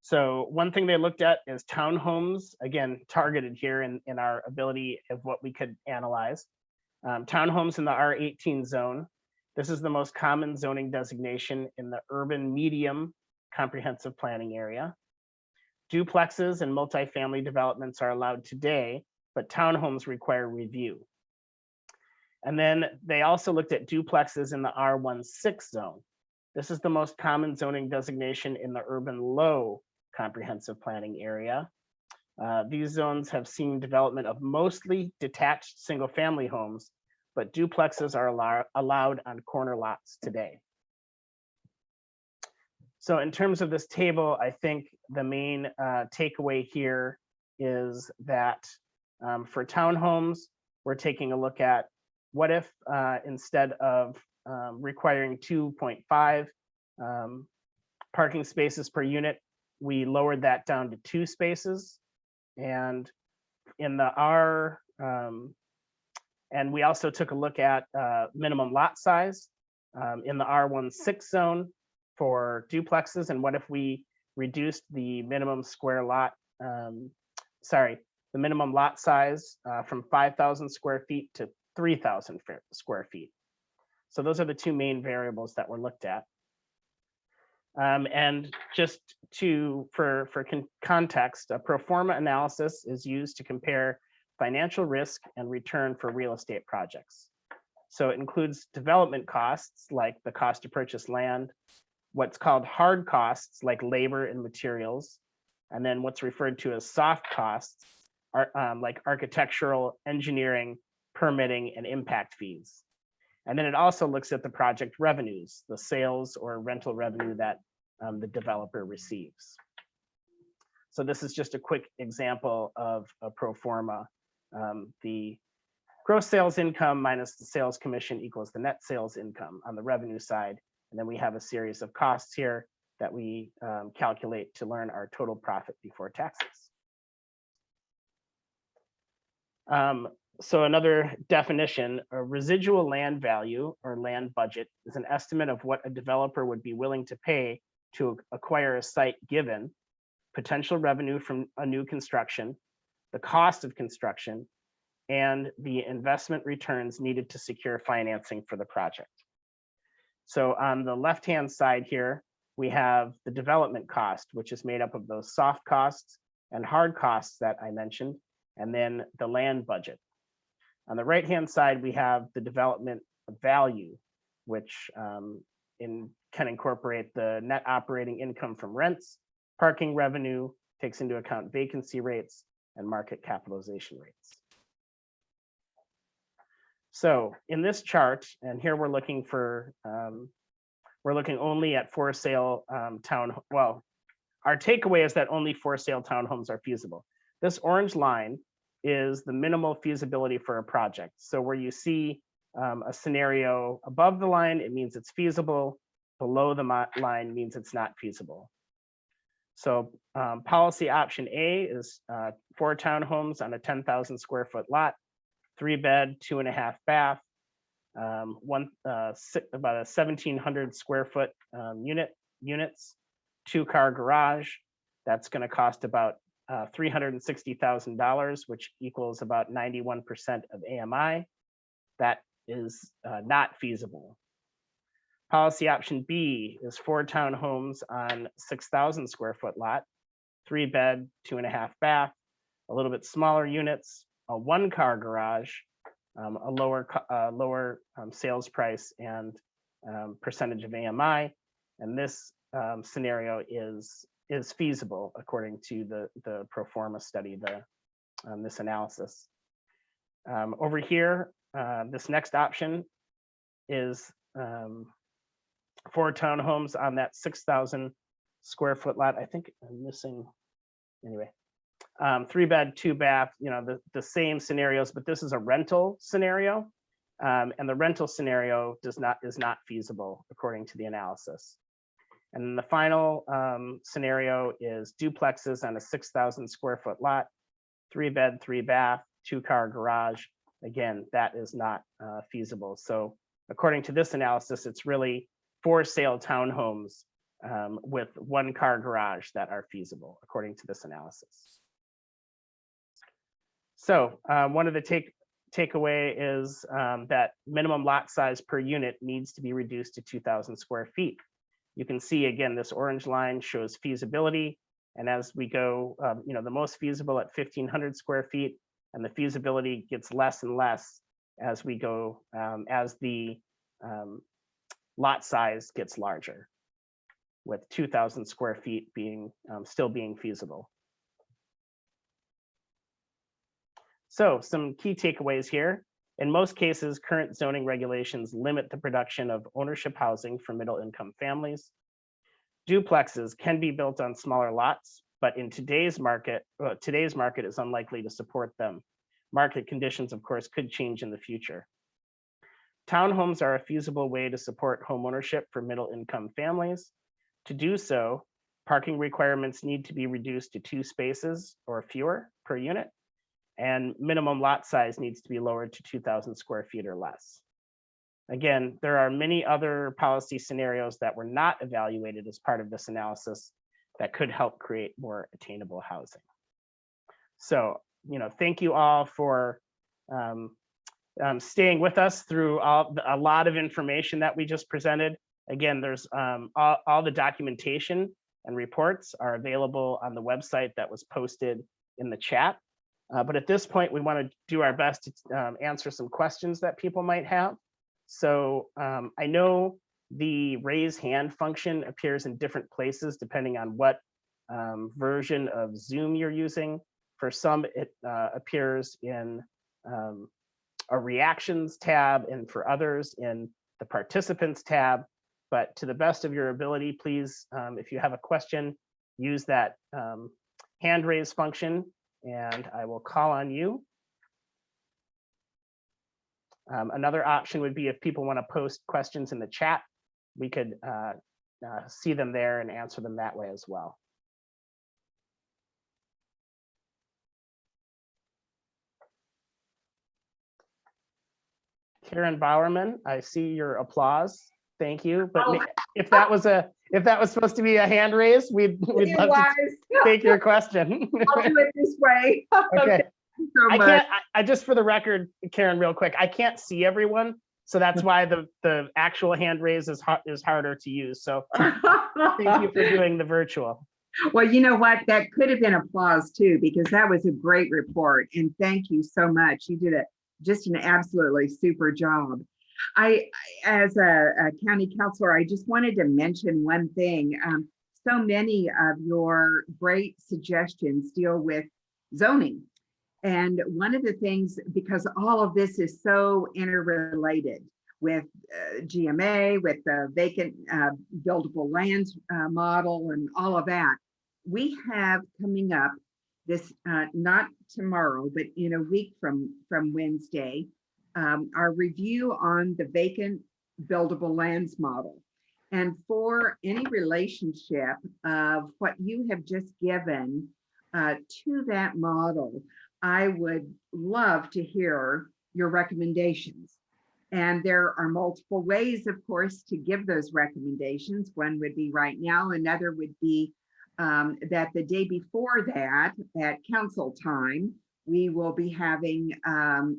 [SPEAKER 1] So one thing they looked at is townhomes, again, targeted here in our ability of what we could analyze. Townhomes in the R18 zone. This is the most common zoning designation in the urban medium comprehensive planning area. Duplexes and multifamily developments are allowed today, but townhomes require review. And then they also looked at duplexes in the R16 zone. This is the most common zoning designation in the urban low comprehensive planning area. These zones have seen development of mostly detached single-family homes, but duplexes are allowed on corner lots today. So in terms of this table, I think the main takeaway here is that for townhomes, we're taking a look at what if instead of requiring 2.5 parking spaces per unit, we lowered that down to 2 spaces. And in the R, and we also took a look at minimum lot size in the R16 zone for duplexes. And what if we reduced the minimum square lot, the minimum lot size from 5,000 square feet to 3,000 square feet. So those are the two main variables that were looked at. And just for context, a pro forma analysis is used to compare financial risk and return for real estate projects. So it includes development costs like the cost to purchase land, what's called hard costs like labor and materials, and then what's referred to as soft costs are like architectural, engineering, permitting, and impact fees. And then it also looks at the project revenues, the sales or rental revenue that the developer receives. So this is just a quick example of a pro forma. The gross sales income minus the sales commission equals the net sales income on the revenue side. And then we have a series of costs here that we calculate to learn our total profit before taxes. So another definition, a residual land value or land budget is an estimate of what a developer would be willing to pay to acquire a site given potential revenue from a new construction, the cost of construction, and the investment returns needed to secure financing for the project. So on the left-hand side here, we have the development cost, which is made up of those soft costs and hard costs that I mentioned, and then the land budget. On the right-hand side, we have the development value, which can incorporate the net operating income from rents, parking revenue, takes into account vacancy rates, and market capitalization rates. So in this chart, and here we're looking for, we're looking only at for sale well, our takeaway is that only for sale townhomes are feasible. This orange line is the minimal feasibility for a project. So where you see a scenario above the line, it means it's feasible. Below the line means it's not feasible. So policy option A is 4 townhomes on a 10,000 square foot lot, 3-bed, 2.5 bath, about a 1,700 square foot units, 2-car garage. That's going to cost about $360,000, which equals about 91% of AMI. That is not feasible. Policy option B is 4 townhomes on 6,000 square foot lot, 3-bed, 2.5 bath, a little bit smaller units, a 1-car garage, a lower sales price and percentage of AMI. And this scenario is feasible according to the pro forma study, this analysis. Over here, this next option is 4 townhomes on that 6,000 square foot lot. I think I'm missing, anyway, 3-bed, 2-bath, the same scenarios, but this is a rental scenario. And the rental scenario is not feasible according to the analysis. And then the final scenario is duplexes on a 6,000 square foot lot, 3-bed, 3-bath, 2-car garage. Again, that is not feasible. So according to this analysis, it's really for sale townhomes with 1-car garage that are feasible according to this analysis. So one of the takeaway is that minimum lot size per unit needs to be reduced to 2,000 square feet. You can see, again, this orange line shows feasibility. And as we go, the most feasible at 1,500 square feet, and the feasibility gets less and less as we go, as the lot size gets larger, with 2,000 square feet being still being feasible. So some key takeaways here. In most cases, current zoning regulations limit the production of ownership housing for middle-income families. Duplexes can be built on smaller lots, but in today's market is unlikely to support them. market conditions, of course, could change in the future. Townhomes are a feasible way to support homeownership for middle-income families. To do so, parking requirements need to be reduced to 2 spaces or fewer per unit, and minimum lot size needs to be lowered to 2,000 square feet or less. Again, there are many other policy scenarios that were not evaluated as part of this analysis that could help create more attainable housing. So, thank you all for staying with us through a lot of information that we just presented. Again, there's all the documentation and reports are available on the website that was posted in the chat. But at this point, we want to do our best to answer some questions that people might have. So I know the raise hand function appears in different places depending on what version of Zoom you're using. For some, it appears in a reactions tab, and for others in the participants tab. But to the best of your ability, please, if you have a question, use that hand raise function, and I will call on you. Another option would be if people want to post questions in the chat, we could see them there and answer them that way as well. Karen Bowerman, I see your applause. Thank you. But if that was supposed to be a hand raise, we'd love to take your question.
[SPEAKER 5] I'll do it this way.
[SPEAKER 1] Okay.
[SPEAKER 5] So
[SPEAKER 1] I
[SPEAKER 5] much.
[SPEAKER 1] can't. I just for the record, Karen, real quick, I can't see everyone, so that's why the actual hand raise is harder to use. So thank you for doing the virtual.
[SPEAKER 5] Well, you know what? That could have been applause too, because that was a great report. And thank you so much. You did just an absolutely super job. As a county councilor, I just wanted to mention one thing. So many of your great suggestions deal with zoning. And one of the things, because all of this is so interrelated with GMA, with the vacant buildable lands model and all of that, we have coming up this, not tomorrow, but in a week from Wednesday, our review on the vacant buildable lands model. And for any relationship of what you have just given to that model, I would love to hear your recommendations. And there are multiple ways, of course, to give those recommendations. One would be right now, another would be that the day before that, at council time, we will be having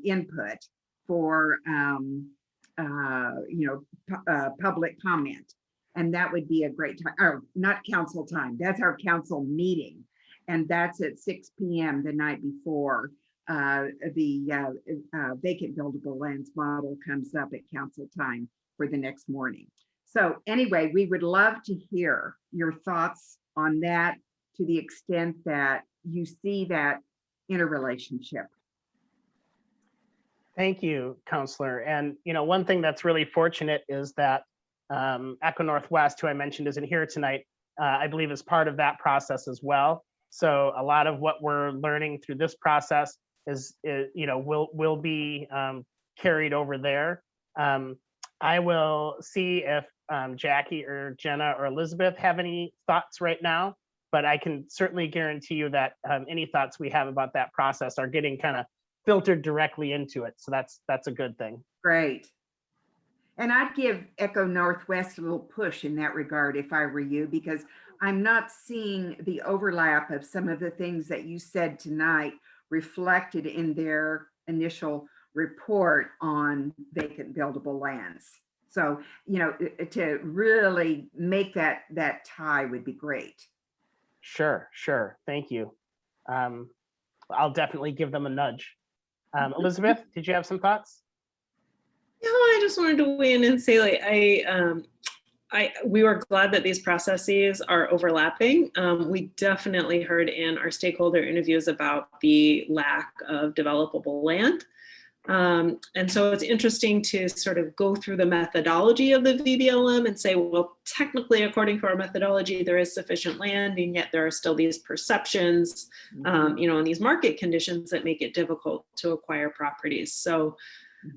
[SPEAKER 5] input for public comment. And that would be a great time, or not council time, that's our council meeting. And that's at 6 p.m. the night before the vacant buildable lands model comes up at council time for the next morning. So anyway, we would love to hear your thoughts on that to the extent that you see that interrelationship.
[SPEAKER 1] Thank you, Counselor. And one thing that's really fortunate is that Echo Northwest, who I mentioned isn't here tonight, I believe is part of that process as well. So a lot of what we're learning through this process will be carried over there. I will see if Jackie or Jenna or Elizabeth have any thoughts right now, but I can certainly guarantee you that any thoughts we have about that process are getting kind of filtered directly into it. So that's a good thing.
[SPEAKER 5] Great. And I'd give Echo Northwest a little push in that regard if I were you, because I'm not seeing the overlap of some of the things that you said tonight reflected in their initial report on vacant buildable lands. So, to really make that tie would be great.
[SPEAKER 1] Sure. Thank you. I'll definitely give them a nudge. Elizabeth, did you have some thoughts?
[SPEAKER 4] Yeah, I just wanted to weigh in and say, we were glad that these processes are overlapping. We definitely heard in our stakeholder interviews about the lack of developable land. And so it's interesting to sort of go through the methodology of the VBLM and say, well, technically, according to our methodology, there is sufficient land, and yet there are still these perceptions, you know, and these market conditions that make it difficult to acquire properties. So,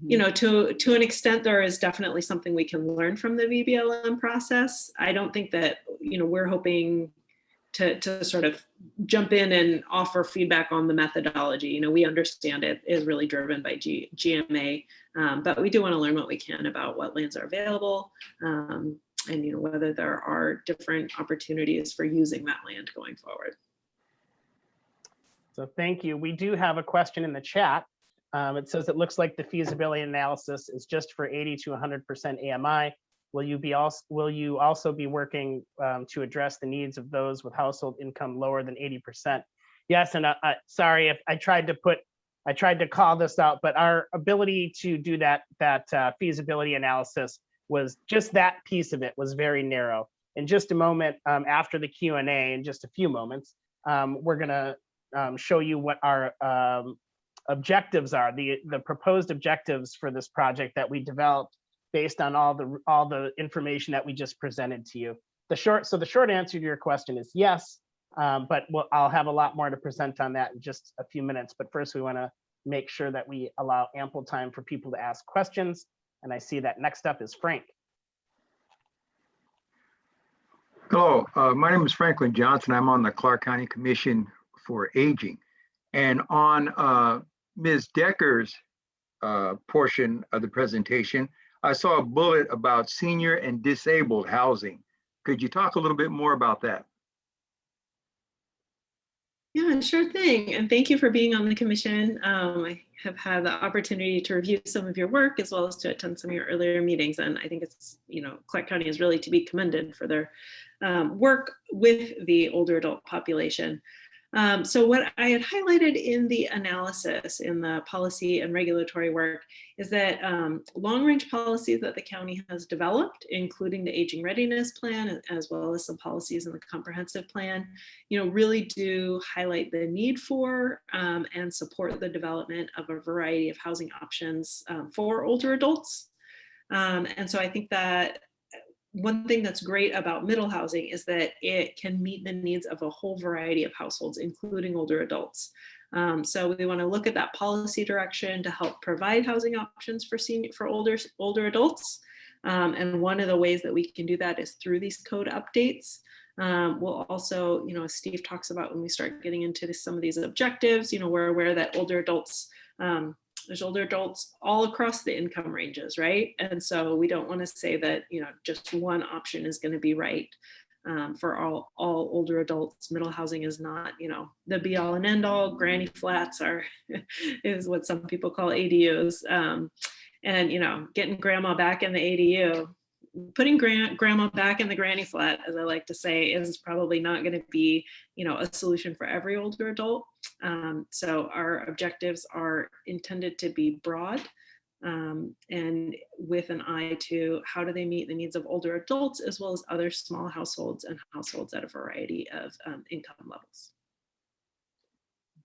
[SPEAKER 4] you know, to an extent, there is definitely something we can learn from the VBLM process. I don't think that, you know, we're hoping to sort of jump in and offer feedback on the methodology. You know, we understand it is really driven by GMA, but we do want to learn what we can about what lands are available, and, you know, whether there are different opportunities for using that land going forward.
[SPEAKER 1] So thank you. We do have a question in the chat. It says it looks like the feasibility analysis is just for 80 to 100% AMI. Will you also be working to address the needs of those with household income lower than 80%? Yes, and sorry if I tried to call this out, but our ability to do that feasibility analysis was just that piece of it was very narrow. In just a moment, after the Q&A, in just a few moments, we're gonna show you what our objectives are, the proposed objectives for this project that we developed based on all the information that we just presented to you. The short answer to your question is yes, but I'll have a lot more to present on that in just a few minutes. But first, we want to make sure that we allow ample time for people to ask questions. And I see that next up is Frank.
[SPEAKER 6] Hello, my name is Franklin Johnson. I'm on the Clark County Commission for Aging. And on Ms. Decker's portion of the presentation, I saw a bullet about senior and disabled housing. Could you talk a little bit more about that?
[SPEAKER 4] Yeah, sure thing. And thank you for being on the commission. I have had the opportunity to review some of your work as well as to attend some of your earlier meetings. And I think it's, you know, Clark County is really to be commended for their work with the older adult population. So what I had highlighted in the analysis in the policy and regulatory work is that long-range policies that the county has developed, including the aging readiness plan, as well as some policies in the comprehensive plan, you know, really do highlight the need for and support the development of a variety of housing options for older adults. And so I think that one thing that's great about middle housing is that it can meet the needs of a whole variety of households, including older adults. So we want to look at that policy direction to help provide housing options for older adults. And one of the ways that we can do that is through these code updates. We'll also, you know, as Steve talks about, when we start getting into some of these objectives, you know, we're aware that older adults, there's older adults all across the income ranges, right? And so we don't want to say that, you know, just one option is going to be right for all older adults. Middle housing is not, you know, the be all and end all. Granny flats is what some people call ADUs. And, you know, getting grandma back in the ADU, putting grandma back in the granny flat, as I like to say, is probably not going to be, you know, a solution for every older adult. So our objectives are intended to be broad and with an eye to how do they meet the needs of older adults as well as other small households and households at a variety of income levels.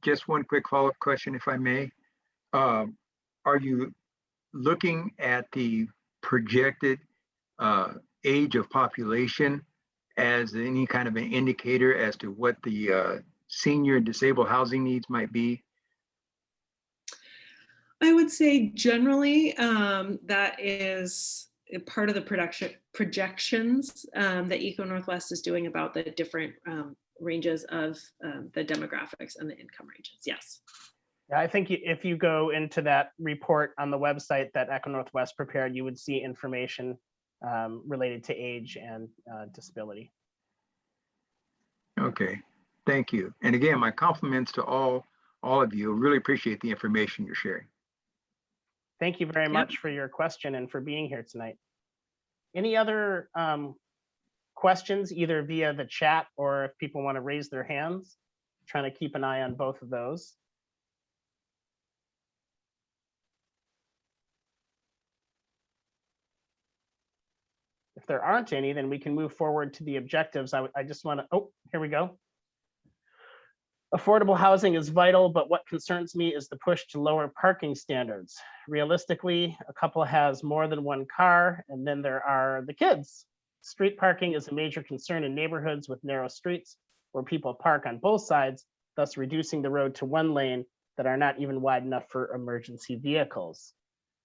[SPEAKER 6] Just one quick follow-up question, if I may. Are you looking at the projected age of population as any kind of an indicator as to what the senior and disabled housing needs might be?
[SPEAKER 4] I would say generally that is a part of the projections that Eco Northwest is doing about the different ranges of the demographics and the income ranges. Yes.
[SPEAKER 1] Yeah, I think if you go into that report on the website that Eco Northwest prepared, you would see information related to age and disability.
[SPEAKER 6] Okay, thank you. And again, my compliments to all of you. Really appreciate the information you're sharing.
[SPEAKER 1] Thank you very much for your question and for being here tonight. Any other questions, either via the chat or if people want to raise their hands? Trying to keep an eye on both of those. If there aren't any, then we can move forward to the objectives. I just want to, oh, here we go. Affordable housing is vital, but what concerns me is the push to lower parking standards. Realistically, a couple has more than one car, and then there are the kids. Street parking is a major concern in neighborhoods with narrow streets where people park on both sides, thus reducing the road to one lane that are not even wide enough for emergency vehicles.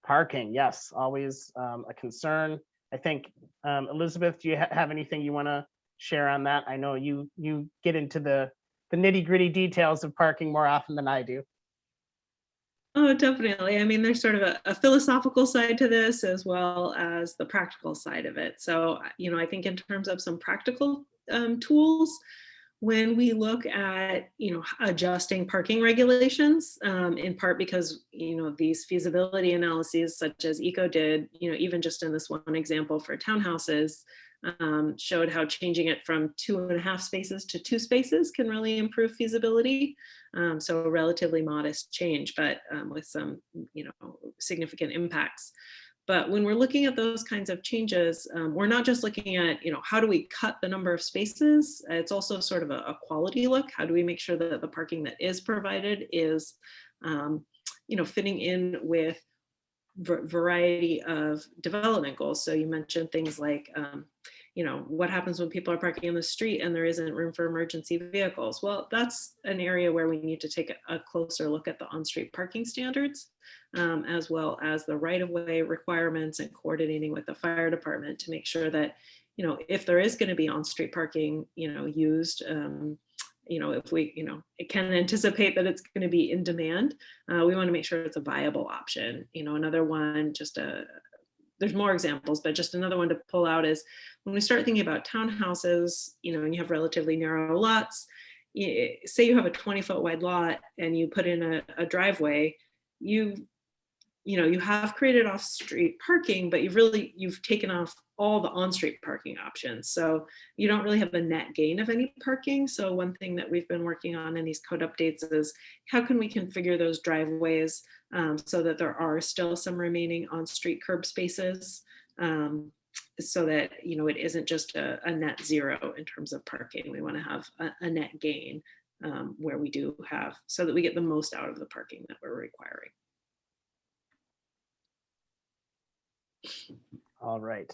[SPEAKER 1] Parking, yes, always a concern. I think, Elizabeth, do you have anything you want to share on that? I know you get into the nitty gritty details of parking more often than I do.
[SPEAKER 4] Oh, definitely. I mean, there's sort of a philosophical side to this as well as the practical side of it. So, I think in terms of some practical tools, when we look at, adjusting parking regulations, in part because, these feasibility analyses such as ECO did, even just in this one example for townhouses, showed how changing it from 2.5 spaces to 2 spaces can really improve feasibility. So a relatively modest change, but with some, significant impacts. But when we're looking at those kinds of changes, we're not just looking at, how do we cut the number of spaces? It's also sort of a quality look. How do we make sure that the parking that is provided is, fitting in with variety of development goals? So you mentioned things like, what happens when people are parking in the street and there isn't room for emergency vehicles? Well, that's an area where we need to take a closer look at the on-street parking standards, as well as the right-of-way requirements and coordinating with the fire department to make sure that, if there is going to be on-street parking, used, if we, it can anticipate that it's going to be in demand, we want to make sure it's a viable option. Another one, there's more examples, but just another one to pull out is when we start thinking about townhouses, and you have relatively narrow lots, say you have a 20-foot wide lot and you put in a driveway, you have created off-street parking, but you've taken off all the on-street parking options. So you don't really have a net gain of any parking. So one thing that we've been working on in these code updates is how can we configure those driveways so that there are still some remaining on-street curb spaces, so that, it isn't just a net zero in terms of parking. We want to have a net gain where we do have, so that we get the most out of the parking that we're requiring.
[SPEAKER 1] All right.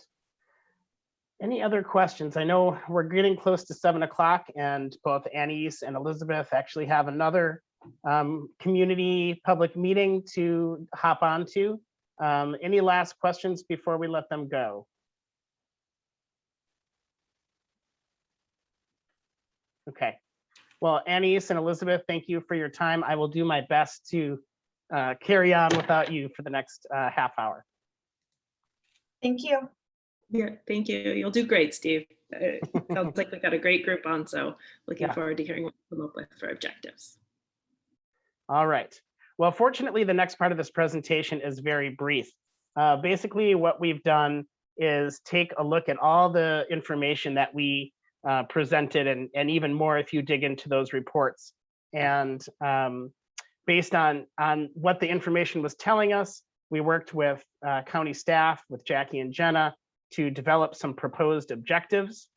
[SPEAKER 1] Any other questions? I know we're getting close to 7 o'clock, and both Annie's and Elizabeth actually have another community public meeting to hop onto. Any last questions before we let them go? Okay. Well, Annie's and Elizabeth, thank you for your time. I will do my best to carry on without you for the next half hour.
[SPEAKER 3] Thank you.
[SPEAKER 4] Yeah, thank you. You'll do great, Steve. It sounds like we've got a great group on, so looking forward to hearing what we come up with for objectives.
[SPEAKER 1] All right. Well, fortunately, the next part of this presentation is very brief. Basically, what we've done is take a look at all the information that we presented, and even more if you dig into those reports. And based on what the information was telling us, we worked with county staff, with Jackie and Jenna, to develop some proposed objectives.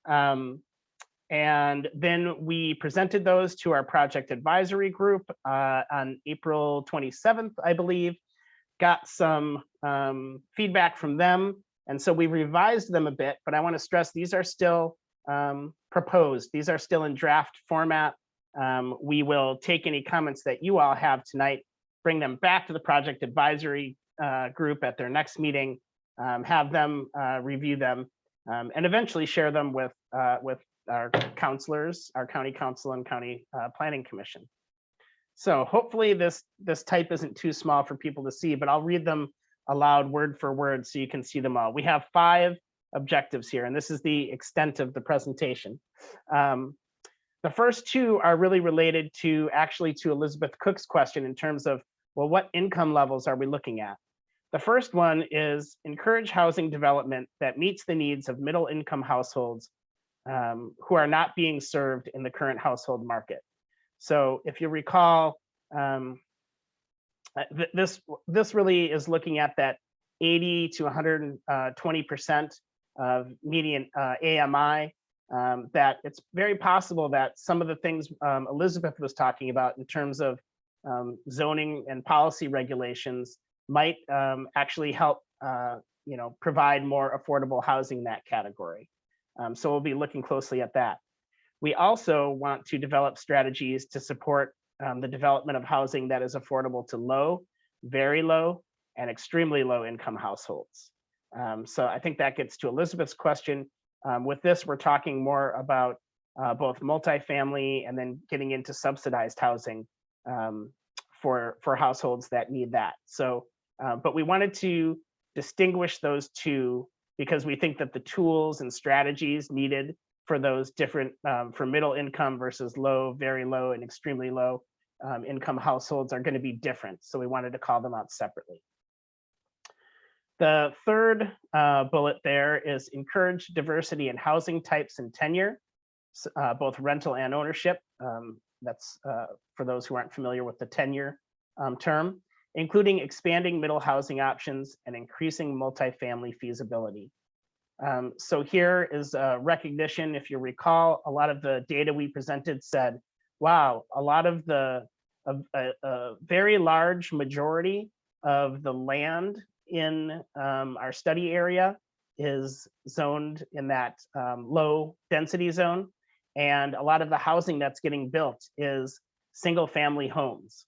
[SPEAKER 1] And then we presented those to our project advisory group on April 27th, I believe, got some feedback from them. And so we revised them a bit, but I want to stress these are still proposed. These are still in draft format. We will take any comments that you all have tonight, bring them back to the project advisory group at their next meeting, have them review them, and eventually share them with our counselors, our county council and county planning commission. So hopefully this type isn't too small for people to see, but I'll read them aloud word for word so you can see them all. We have 5 objectives here, and this is the extent of the presentation. The first 2 are really related to Elizabeth Cook's question in terms of, well, what income levels are we looking at? The first one is encourage housing development that meets the needs of middle income households who are not being served in the current household market. So if you recall, this really is looking at that 80 to 120% of median AMI. that it's very possible that some of the things Elizabeth was talking about in terms of zoning and policy regulations might actually help provide more affordable housing in that category. So we'll be looking closely at that. We also want to develop strategies to support the development of housing that is affordable to low, very low, and extremely low income households. So I think that gets to Elizabeth's question. With this, we're talking more about both multifamily and then getting into subsidized housing for households that need that. So, but we wanted to distinguish those two because we think that the tools and strategies needed for those different, for middle income versus low, very low, and extremely low income households are going to be different. So we wanted to call them out separately. The third bullet there is encourage diversity in housing types and tenure, both rental and ownership. That's for those who aren't familiar with the tenure term, including expanding middle housing options and increasing multifamily feasibility. So here is a recognition. If you recall, a lot of the data we presented said, wow, a lot of a very large majority of the land in our study area is zoned in that low density zone. And a lot of the housing that's getting built is single family homes,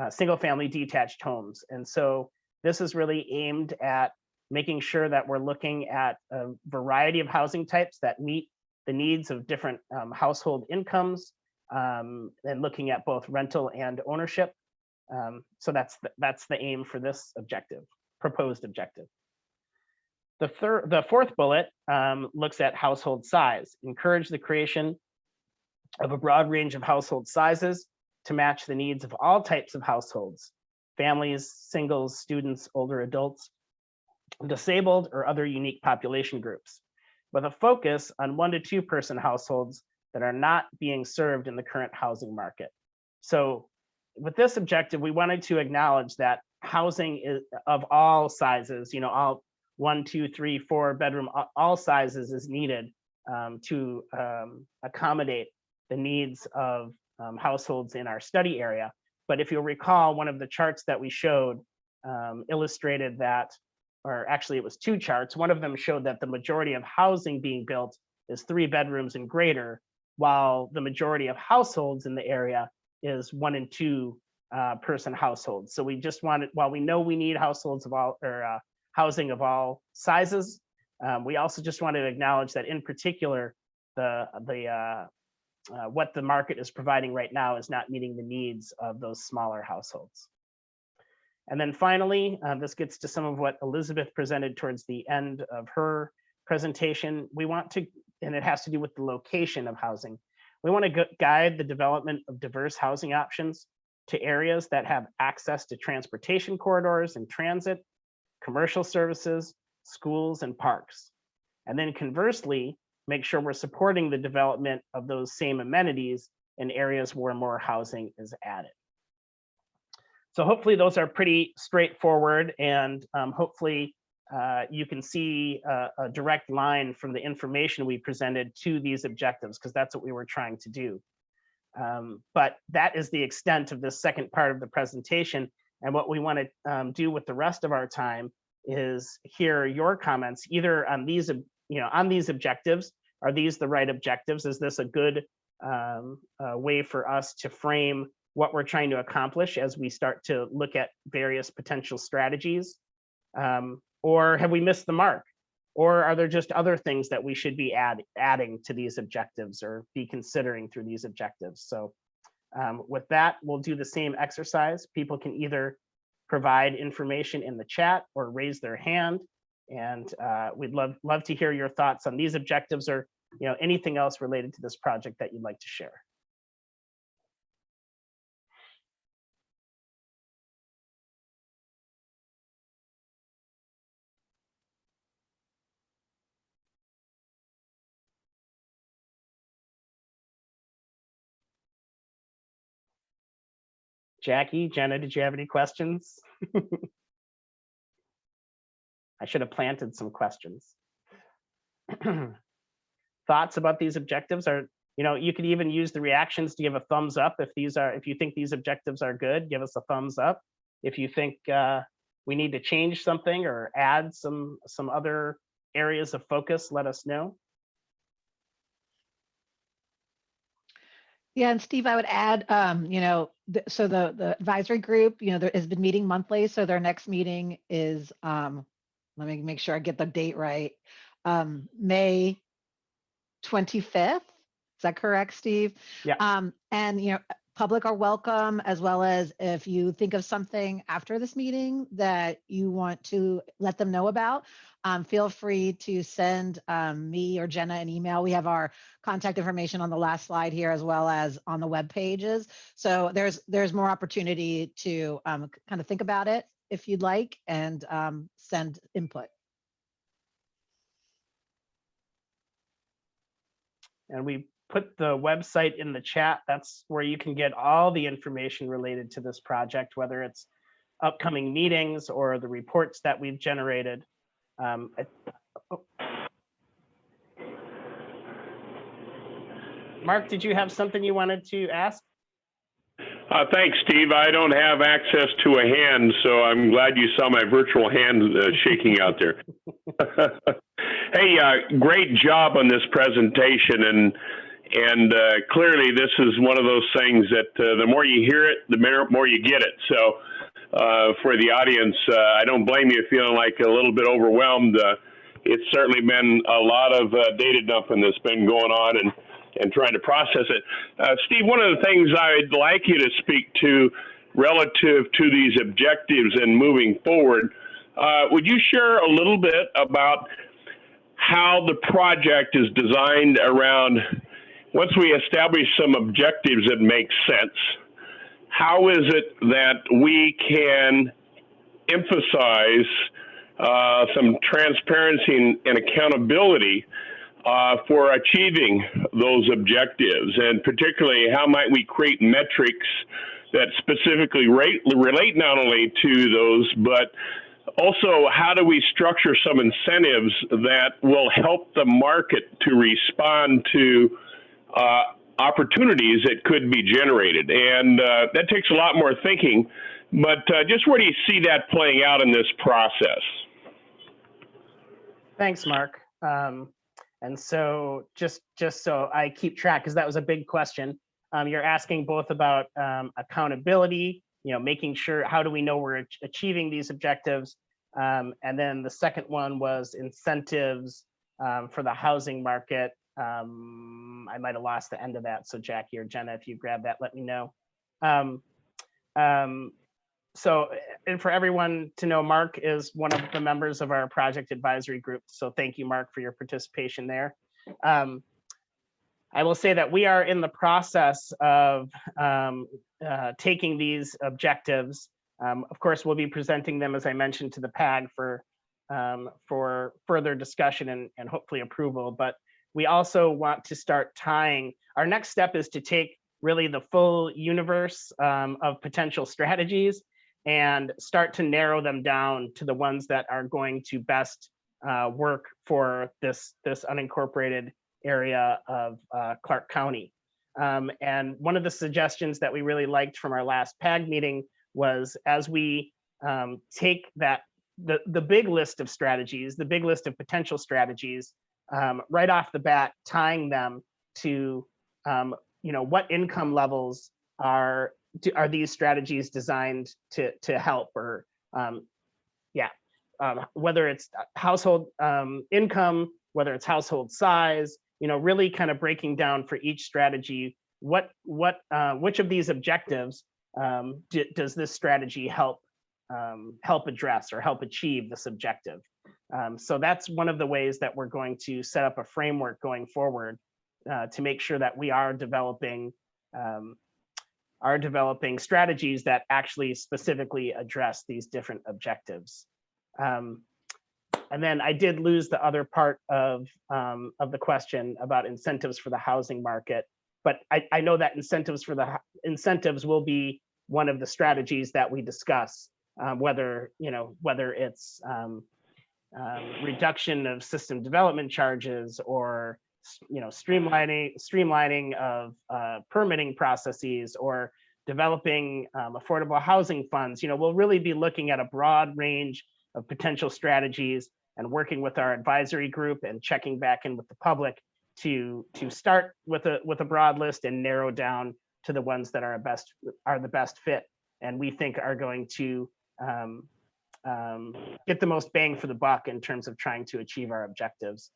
[SPEAKER 1] single family detached homes. And so this is really aimed at making sure that we're looking at a variety of housing types that meet the needs of different household incomes, and looking at both rental and ownership. So that's the aim for this objective, proposed objective. The fourth bullet looks at household size. Encourage the creation of a broad range of household sizes to match the needs of all types of households, families, singles, students, older adults, disabled, or other unique population groups, with a focus on 1 to 2 person households that are not being served in the current housing market. So with this objective, we wanted to acknowledge that housing is of all sizes, all 1, 2, 3, 4 bedroom, all sizes is needed to accommodate the needs of households in our study area. But if you'll recall, one of the charts that we showed illustrated that, or actually it was 2 charts. One of them showed that the majority of housing being built is 3 bedrooms and greater, while the majority of households in the area is 1 and 2 person households. So we just wanted, while we know we need households of all, or housing of all sizes, we also just wanted to acknowledge that in particular, what the market is providing right now is not meeting the needs of those smaller households. And then finally, this gets to some of what Elizabeth presented towards the end of her presentation. We want to, and it has to do with the location of housing. We want to guide the development of diverse housing options to areas that have access to transportation corridors and transit, commercial services, schools, and parks. And then conversely, make sure we're supporting the development of those same amenities in areas where more housing is added. So hopefully those are pretty straightforward, and hopefully you can see a direct line from the information we presented to these objectives, because that's what we were trying to do. But that is the extent of this second part of the presentation. And what we want to do with the rest of our time is hear your comments, either on these, on these objectives. Are these the right objectives? Is this a good way for us to frame what we're trying to accomplish as we start to look at various potential strategies? Or have we missed the mark? Or are there just other things that we should be adding to these objectives or be considering through these objectives? So with that, we'll do the same exercise. People can either provide information in the chat or raise their hand. And we'd love to hear your thoughts on these objectives, or anything else related to this project that you'd like to share. Jackie, Jenna, did you have any questions? I should have planted some questions. thoughts about these objectives, or you could even use the reactions to give a thumbs up if you think these objectives are good. Give us a thumbs up. If you think we need to change something or add some other areas of focus, let us know.
[SPEAKER 2] Yeah, and Steve, I would add, so the advisory group, there has been meeting monthly. So their next meeting is, let me make sure I get the date right, May 25th. Is that correct, Steve?
[SPEAKER 1] Yeah.
[SPEAKER 2] And public are welcome, as well as if you think of something after this meeting that you want to let them know about, feel free to send me or Jenna an email. We have our contact information on the last slide here, as well as on the web pages. So there's more opportunity to kind of think about it if you'd like, and send input.
[SPEAKER 1] And we put the website in the chat. That's where you can get all the information related to this project, whether it's upcoming meetings or the reports that we've generated. Mark, did you have something you wanted to ask?
[SPEAKER 7] Thanks, Steve. I don't have access to a hand, so I'm glad you saw my virtual hand shaking out there. Hey, great job on this presentation, and clearly this is one of those things that the more you hear it, the more you get it. So for the audience, I don't blame you feeling like a little bit overwhelmed. It's certainly been a lot of data dumping that's been going on, and trying to process it. Steve, one of the things I'd like you to speak to relative to these objectives and moving forward, would you share a little bit about how the project is designed around, once we establish some objectives that make sense, how is it that we can emphasize some transparency and accountability for achieving those objectives, and particularly how might we create metrics that specifically relate not only to those, but also how do we structure some incentives that will help the market to respond to opportunities that could be generated. And that takes a lot more thinking, but just where do you see that playing out in this process?
[SPEAKER 1] Thanks, Mark. And so just so I keep track, because that was a big question, you're asking both about accountability, making sure, how do we know we're achieving these objectives? And then the second one was incentives for the housing market. I might have lost the end of that. So Jackie or Jenna, if you grab that, let me know. So, and for everyone to know, Mark is one of the members of our project advisory group. So thank you, Mark, for your participation there. I will say that we are in the process of taking these objectives. Of course, we'll be presenting them, as I mentioned, to the PAG for further discussion and hopefully approval. But we also want to start tying, our next step is to take really the full universe of potential strategies and start to narrow them down to the ones that are going to best work for this unincorporated area of Clark County. And one of the suggestions that we really liked from our last PAG meeting was, as we take the big list of strategies, the big list of potential strategies, right off the bat, tying them to what income levels are these strategies designed to help, or whether it's household income, whether it's household size, really kind of breaking down for each strategy, which of these objectives does this strategy help address or help achieve this objective. So that's one of the ways that we're going to set up a framework going forward to make sure that we are developing strategies that actually specifically address these different objectives. And then I did lose the other part of the question about incentives for the housing market, but I know that incentives will be one of the strategies that we discuss, whether it's reduction of system development charges, or streamlining of permitting processes or developing affordable housing funds. We'll really be looking at a broad range of potential strategies and working with our advisory group and checking back in with the public to start with a broad list and narrow down to the ones that are the best fit and we think are going to get the most bang for the buck in terms of trying to achieve our objectives.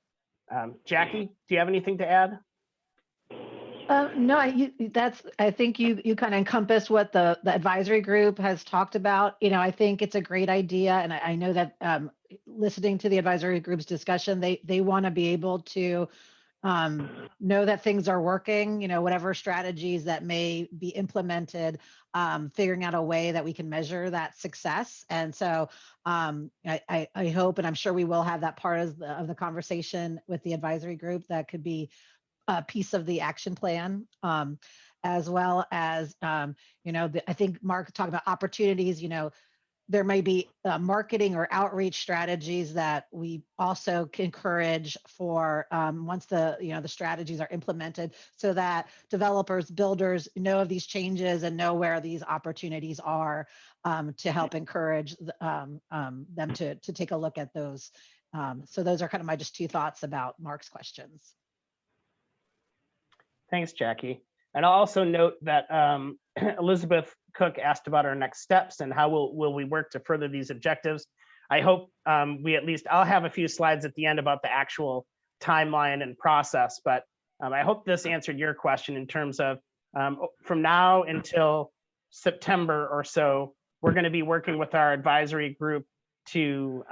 [SPEAKER 1] Jackie, do you have anything to add?
[SPEAKER 2] No, I think you kind of encompass what the advisory group has talked about. I think it's a great idea. And I know that listening to the advisory group's discussion, they want to be able to know that things are working, whatever strategies that may be implemented, figuring out a way that we can measure that success. And so I hope, and I'm sure we will have that part of the conversation with the advisory group that could be a piece of the action plan, as well as, I think Mark talked about opportunities, there may be marketing or outreach strategies that we also encourage for once the strategies are implemented so that developers, builders know of these changes and know where these opportunities are to help encourage them to take a look at those. So those are kind of my just two thoughts about Mark's questions.
[SPEAKER 1] Thanks, Jackie. And I'll also note that Elizabeth Cook asked about our next steps and how will we work to further these objectives. I hope I'll have a few slides at the end about the actual timeline and process, but I hope this answered your question in terms of from now until September or so, we're going to be working with our advisory group to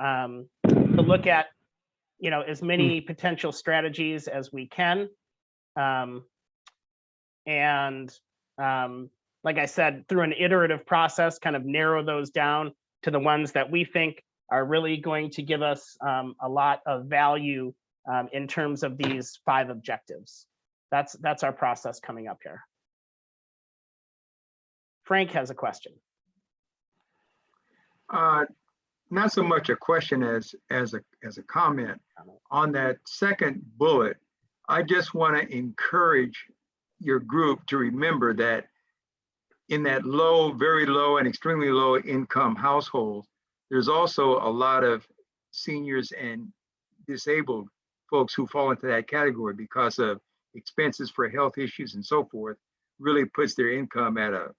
[SPEAKER 1] look at as many potential strategies as we can. Like I said, through an iterative process, kind of narrow those down to the ones that we think are really going to give us a lot of value in terms of these 5 objectives. That's our process coming up here. Frank has a question.
[SPEAKER 6] Not so much a question as a comment. On that second bullet, I just want to encourage your group to remember that in that low, very low and extremely low income household, there's also a lot of seniors and disabled folks who fall into that category because of expenses for health issues and so forth, really puts their income at a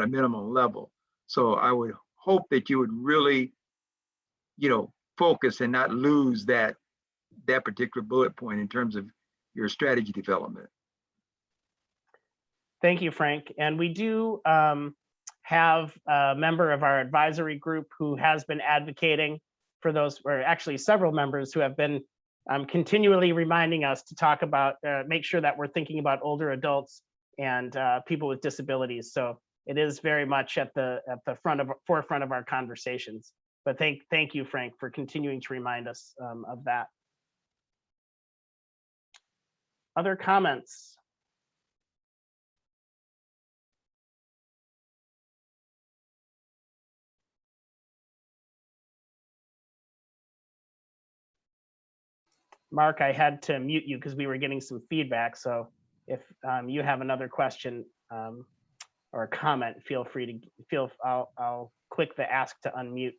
[SPEAKER 6] minimum level. So I would hope that you would really, focus and not lose that particular bullet point in terms of your strategy development.
[SPEAKER 1] Thank you, Frank. And we do have a member of our advisory group who has been advocating for those, or actually several members who have been continually reminding us to talk about, make sure that we're thinking about older adults and people with disabilities. So it is very much at the forefront of our conversations. But thank you, Frank, for continuing to remind us of that. Other comments? Mark, I had to mute you because we were getting some feedback. So if you have another question or a comment, feel free to I'll click the ask to unmute.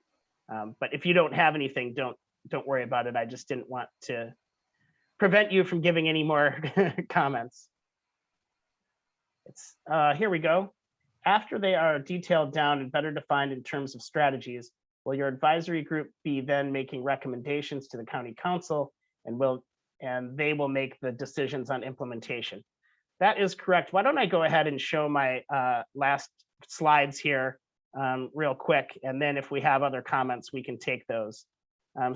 [SPEAKER 1] But if you don't have anything, don't worry about it. I just didn't want to prevent you from giving any more comments. Here we go. After they are detailed down and better defined in terms of strategies, will your advisory group be then making recommendations to the county council and they will make the decisions on implementation? That is correct. Why don't I go ahead and show my last slides here real quick, and then if we have other comments, we can take those. I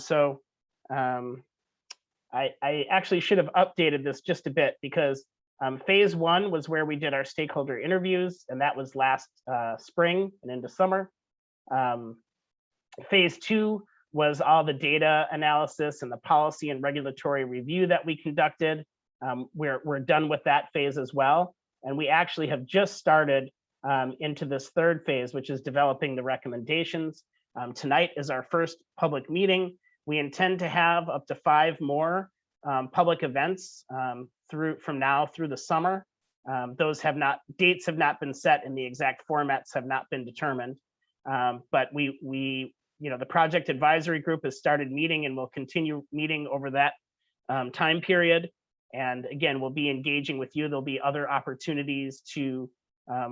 [SPEAKER 1] actually should have updated this just a bit because phase 1 was where we did our stakeholder interviews, and that was last spring and into summer. Phase 2 was all the data analysis and the policy and regulatory review that we conducted. We're done with that phase as well. And we actually have just started into this 3rd phase, which is developing the recommendations. Tonight is our first public meeting. We intend to have up to 5 more public events from now through the summer. Those dates have not been set and the exact formats have not been determined. But the project advisory group has started meeting and will continue meeting over that time period. And again, we'll be engaging with you. There'll be other opportunities to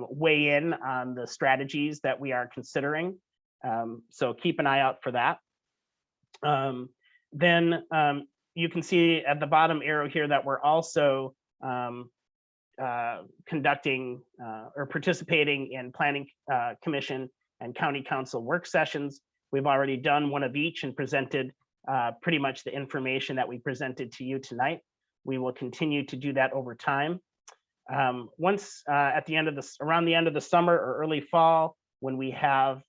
[SPEAKER 1] weigh in on the strategies that we are considering. So keep an eye out for that. Then you can see at the bottom arrow here that we're also conducting or participating in planning commission and county council work sessions. We've already done one of each and presented pretty much the information that we presented to you tonight. We will continue to do that over time. Once at the end of around the end of the summer or early fall, when we have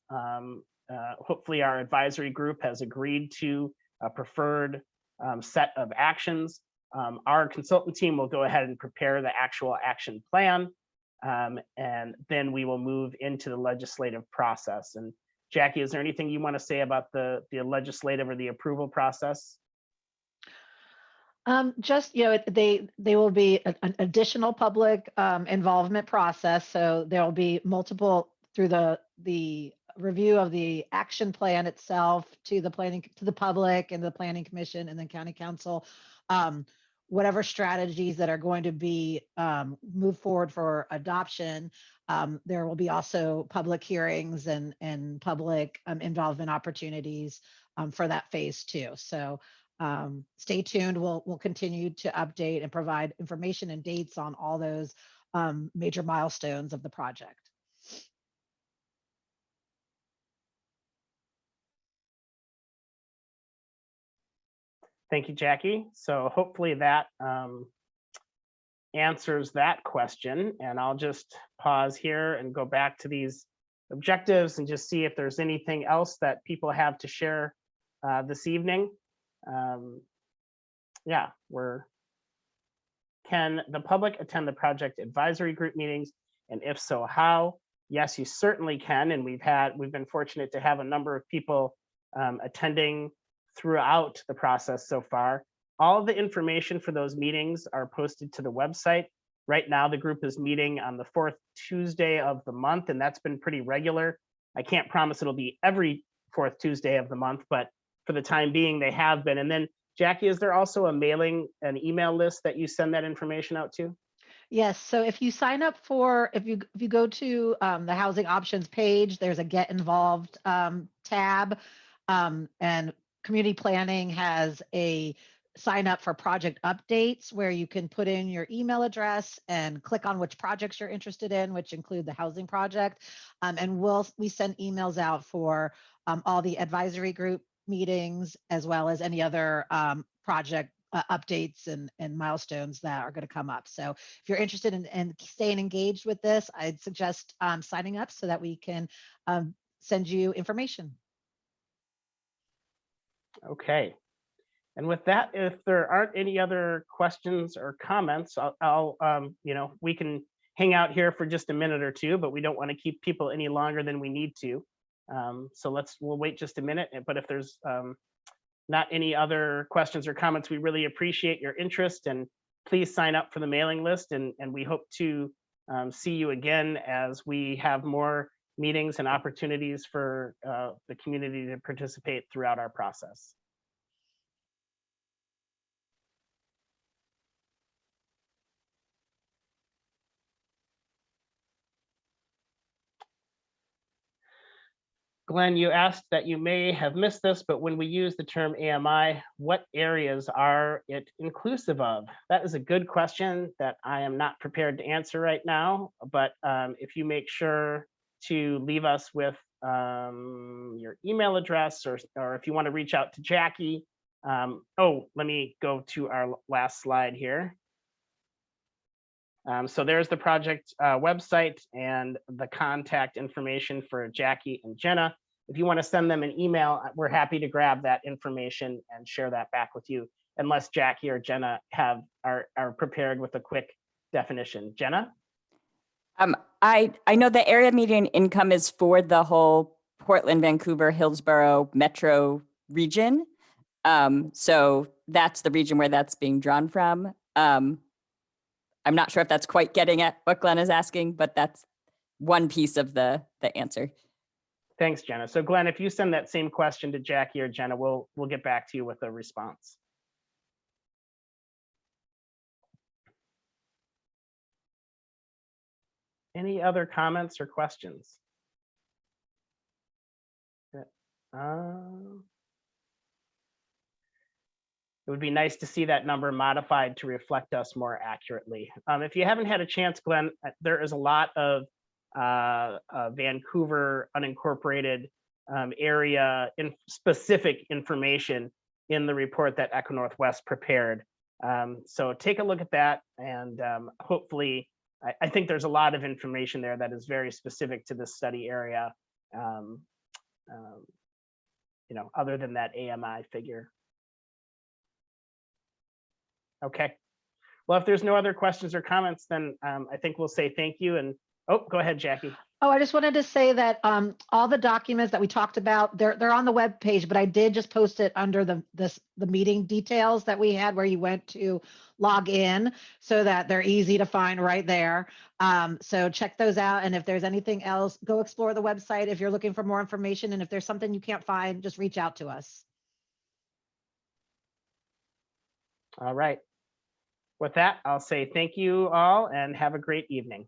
[SPEAKER 1] hopefully our advisory group has agreed to a preferred set of actions, our consultant team will go ahead and prepare the actual action plan, and then we will move into the legislative process. And Jackie, is there anything you want to say about the legislative or the approval process?
[SPEAKER 2] Just, they will be an additional public involvement process. So there will be multiple through the review of the action plan itself to the public and the planning commission and then county council, whatever strategies that are going to be moved forward for adoption. There will be also public hearings and public involvement opportunities for that phase 2. So stay tuned. We'll continue to update and provide information and dates on all those major milestones of the project.
[SPEAKER 1] Thank you, Jackie. So hopefully that answers that question. And I'll just pause here and go back to these objectives and just see if there's anything else that people have to share this evening. Yeah, can the public attend the project advisory group meetings? And if so, how? Yes, you certainly can. And we've been fortunate to have a number of people attending throughout the process so far. All of the information for those meetings are posted to the website. Right now, the group is meeting on the 4th Tuesday of the month, and that's been pretty regular. I can't promise it'll be every 4th Tuesday of the month, but for the time being, they have been. And then, Jackie, is there also an email list that you send that information out to?
[SPEAKER 2] Yes. So if you sign up if you go to the housing options page, there's a Get Involved tab, and community planning has a sign up for project updates where you can put in your email address and click on which projects you're interested in, which include the housing project. And we send emails out for all the advisory group meetings, as well as any other project updates and milestones that are going to come up. So if you're interested in staying engaged with this, I'd suggest signing up so that we can send you information.
[SPEAKER 1] Okay. And with that, if there aren't any other questions or comments, we can hang out here for just a minute or two, but we don't want to keep people any longer than we need to. So we'll wait just a minute. But if there's not any other questions or comments, we really appreciate your interest, and please sign up for the mailing list. And we hope to see you again as we have more meetings and opportunities for the community to participate throughout our process. Glenn, you asked that you may have missed this, but when we use the term AMI, what areas are it inclusive of? That is a good question that I am not prepared to answer right now, but if you make sure to leave us with your email address, or if you want to reach out to Jackie. Let me go to our last slide here. So there's the project website and the contact information for Jackie and Jenna. If you want to send them an email, we're happy to grab that information and share that back with you, unless Jackie or Jenna are prepared with a quick definition. Jenna?
[SPEAKER 8] I know the area median income is for the whole Portland, Vancouver, Hillsborough metro region. So that's the region where that's being drawn from. I'm not sure if that's quite getting at what Glenn is asking, but that's one piece of the answer.
[SPEAKER 1] Thanks, Jenna. So Glenn, if you send that same question to Jackie or Jenna, we'll get back to you with a response. Any other comments or questions? It would be nice to see that number modified to reflect us more accurately. If you haven't had a chance, Glenn, there is a lot of Vancouver unincorporated area in specific information in the report that Echo Northwest prepared. So take a look at that, and hopefully, I think there's a lot of information there that is very specific to this study area, other than that AMI figure. Okay. Well, if there's no other questions or comments, then I think we'll say thank you. And go ahead, Jackie.
[SPEAKER 2] Oh, I just wanted to say that all the documents that we talked about, they're on the web page, but I did just post it under the meeting details that we had where you went to log in, so that they're easy to find right there. So check those out. And if there's anything else, go explore the website if you're looking for more information. And if there's something you can't find, just reach out to us.
[SPEAKER 1] All right. With that, I'll say thank you all and have a great evening.